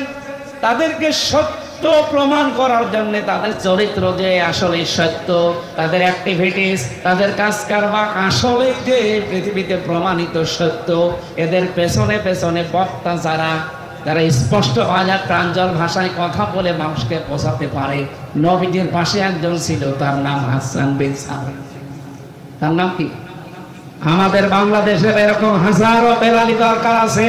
তাদেরকে সত্য প্রমাণ করার জন্য, তাদের চরিত্র যে আসলে সত্য, তাদের অ্যাক্টিভিটিস, তাদের কাজ কারবার আসলে যে পৃথিবীতে প্রমাণিত সত্য, এদের পেছনে পেছনে বক্তা যারা স্পষ্ট ভাষায় প্রাঞ্জল ভাষায় কথা বলে মানুষকে বোঝাতে পারে। নবীজির পাশে একজন ছিল, তার নাম হাসান বিন সাবিত। তার নাম কি? আমাদের বাংলাদেশের এরকম হাজারো বেলালি দরকার আছে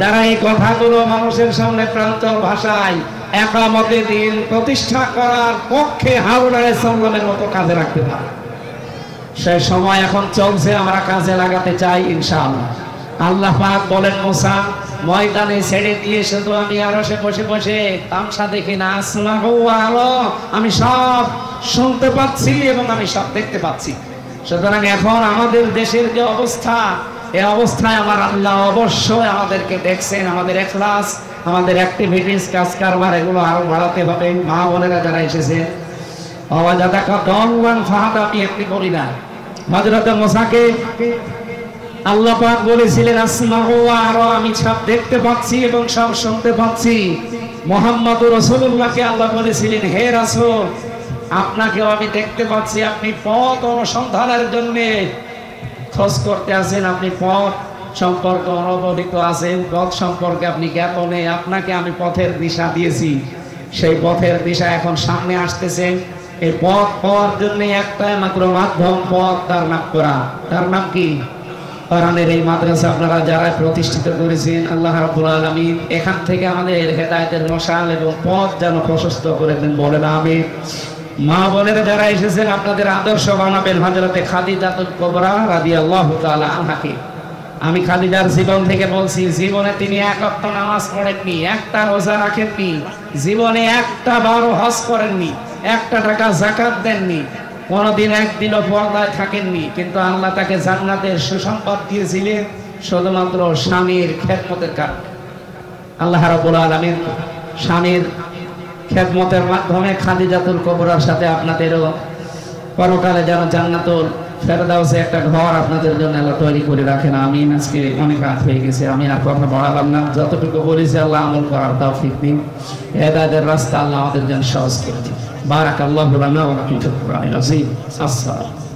যারা এই কথাগুলো মানুষের সামনে প্রাঞ্জল ভাষায় একামতে দিন প্রতিষ্ঠা করার পক্ষে হারুন আলাইহিস সালামের মতো কাজে রাখতে পারে। সেই সময় এখন চলছে, আমরা কাজে লাগাতে চাই ইনশাআল্লাহ। আল্লাহ পাক বলেন, মুসা ময়দানে ছেড়ে দিয়ে শুধু আমি আরশে বসে বসে তামসা দেখি না, আসমাহু ওয়া আরা, আমি সব শুনতে পাচ্ছি এবং আমি সব দেখতে পাচ্ছি। সুতরাং এখন আমাদের দেশের যে অবস্থা, এই অবস্থায় আমার আল্লাহ অবশ্যই আমাদেরকে দেখছেন। আমাদের ইখলাস, আমাদের অ্যাক্টিভিটিস, কাজ কারবার এগুলো আরো বাড়াতে হবে। মা বোনেরা যারা এসেছে, আমি একটি বলি না, হযরত মুসাকে আল্লাহ পাক বলেছিলেন, আসমাহু ওয়া আরা, আমি সব দেখতে পাচ্ছি এবং সব শুনতে পাচ্ছি। মুহাম্মদুর রাসূলুল্লাহকে আল্লাহ বলেছিলেন, হে রাসূল, আপনাকেও আমি দেখতে পাচ্ছি, আপনি পথ অনুসন্ধানের জন্য খোঁজ করতে আছেন, আপনি পথ সম্পর্কে অনবহিত আছেন, পথ সম্পর্কে আপনি জ্ঞাপনে, আপনাকে আমি পথের দিশা দিয়েছি। সেই পথের দিশা এখন সামনে আসতেছে। এই পথ পাওয়ার জন্য একটাই মাত্র মাধ্যম, পথ, তার নাম কোরআন। তার নাম কি? কোরআনের এই মাদ্রাসা আপনারা যারা প্রতিষ্ঠিত করেছেন, আল্লাহ রাব্বুল আলামিন এখান থেকে আমাদের হেদায়েতের মশাল এবং পথ যেন প্রশস্ত করে দেন, বলেন আমিন। মা বোনেরা যারা এসেছেন, আপনাদের আদর্শ বানাবেন হযরতে খাদিজাতুল কুবরা রাদিয়াল্লাহু তাআলা আনহাকে। আমি খাদিজার জীবন থেকে বলছি, জীবনে তিনি এক ওয়াক্ত নামাজ পড়েননি, একটা রোজা রাখেননি, জীবনে একটা বারও হজ করেননি, একটা টাকা যাকাত দেননি, কোনোদিন একদিনও পর্দায় থাকেননি। কিন্তু আল্লাহ তাকে জান্নাতের সুসম্পদ দিয়েছিলেন শুধুমাত্র স্বামীর খেদমতের কারণে। আল্লাহ রাব্বুল আলামিন স্বামীর খেদমতের মাধ্যমে খাদিজাতুল কুবরার সাথে আপনাদেরও পরকালে যেন জান্নাতুল ফেরদাউসে একটা ঘর আপনাদের জন্য আল্লাহ তৈরি করে রাখেন। আমিন। আজকে অনেক রাত হয়ে গেছে, আমি আর কথা বাড়ালাম না। যতটুকু বলেছি আল্লাহ আমল করার তৌফিক দিন, হেদায়েতের রাস্তা আল্লাহ আমাদের জন্য সহজ করে দিন। বারাকাল্লাহু লানা ওয়া লাকুম ফিল কুরআনিল আযীম। আসসালাম।